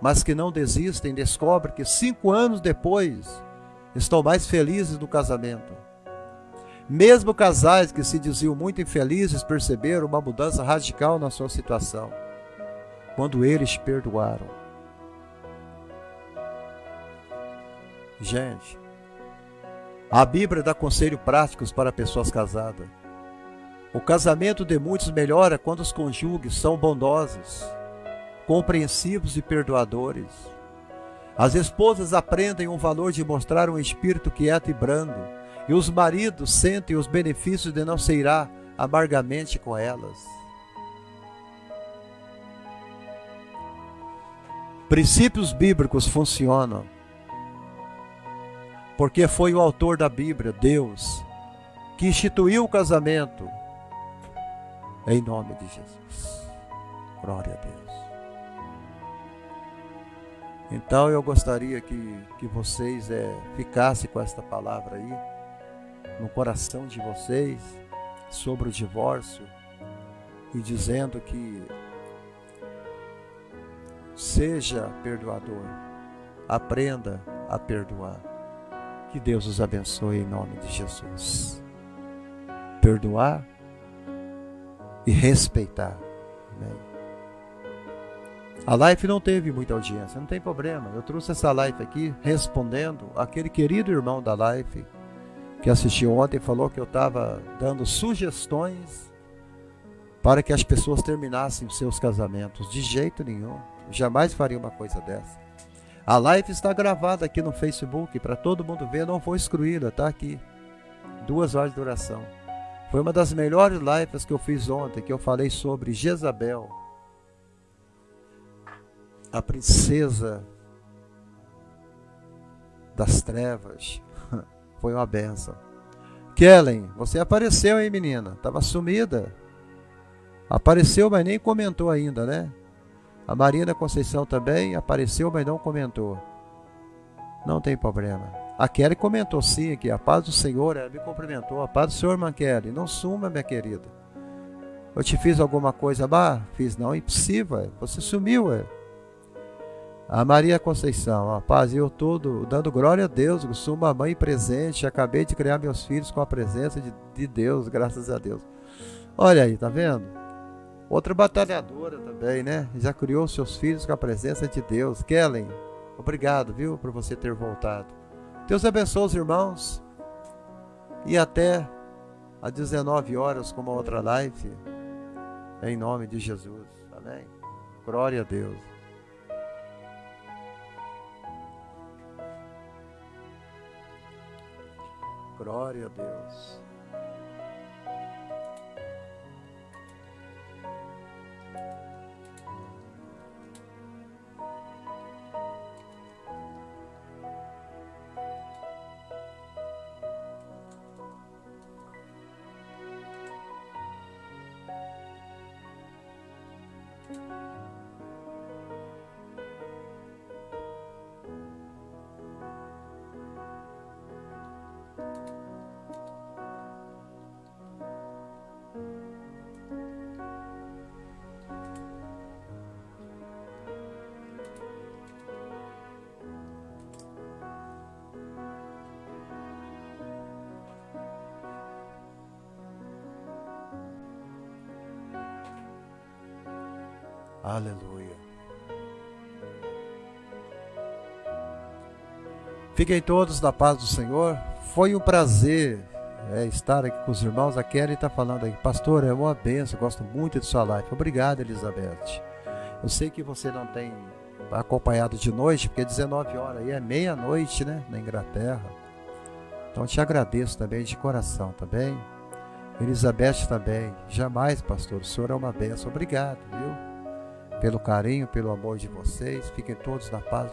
Speaker 1: mas que não desistem, descobrem que 5 anos depois estão mais felizes no casamento. Mesmo casais que se diziam muito infelizes perceberam uma mudança radical na sua situação, quando eles perdoaram. Gente, a Bíblia dá conselhos práticos para pessoas casadas. O casamento de muitos melhora quando os cônjuges são bondosos, compreensivos e perdoadores. As esposas aprendem o valor de mostrar um espírito quieto e brando, e os maridos sentem os benefícios de não se irar amargamente com elas. Princípios bíblicos funcionam, porque foi o autor da Bíblia, Deus, que instituiu o casamento em nome de Jesus. Glória a Deus. Então eu gostaria que vocês ficassem com esta palavra aí no coração de vocês sobre o divórcio e dizendo que seja perdoador, aprenda a perdoar. Que Deus os abençoe em nome de Jesus. Perdoar e respeitar. Amém. A live não teve muita audiência, não tem problema. Eu trouxe essa live aqui respondendo aquele querido irmão da live que assistiu ontem e falou que eu estava dando sugestões para que as pessoas terminassem os seus casamentos. De jeito nenhum, jamais faria uma coisa dessa. A live está gravada aqui no Facebook para todo mundo ver, não foi excluída, está aqui. 2 horas de duração. Foi uma das melhores lives que eu fiz ontem, que eu falei sobre Jezabel, a princesa das trevas. Foi uma benção. Kellen, você apareceu, hein, menina? Estava sumida. Apareceu, mas nem comentou ainda, né? A Marina Conceição também apareceu, mas não comentou. Não tem problema. A Kelly comentou sim aqui, a paz do Senhor, ela me cumprimentou. A paz do Senhor, irmã Kelly. Não suma, minha querida. Eu te fiz alguma coisa má? Fiz não, impossível. Você sumiu, A Maria Conceição, a paz, eu estou dando glória a Deus, eu sou uma mãe presente, acabei de criar meus filhos com a presença de Deus, graças a Deus. Olha aí, tá vendo? Outra batalhadora também, né? Já criou seus filhos com a presença de Deus. Kellen, obrigado, viu, por você ter voltado. Deus abençoe os irmãos. E até às 19 horas com uma outra live. Em nome de Jesus. Amém. Glória a Deus. Glória a Deus. Aleluia. Fiquem todos na paz do Senhor. Foi um prazer estar aqui com os irmãos. A Kelly está falando aqui, pastor, é uma benção, gosto muito de sua live. Obrigado, Elizabeth. Eu sei que você não tem acompanhado de noite, porque 19 horas aí é meia-noite, né, na Inglaterra. Então eu te agradeço também de coração, tá bem? Elizabeth também. Jamais, pastor, o senhor é uma benção. Obrigado, viu? Pelo carinho, pelo amor de vocês. Fiquem todos na paz.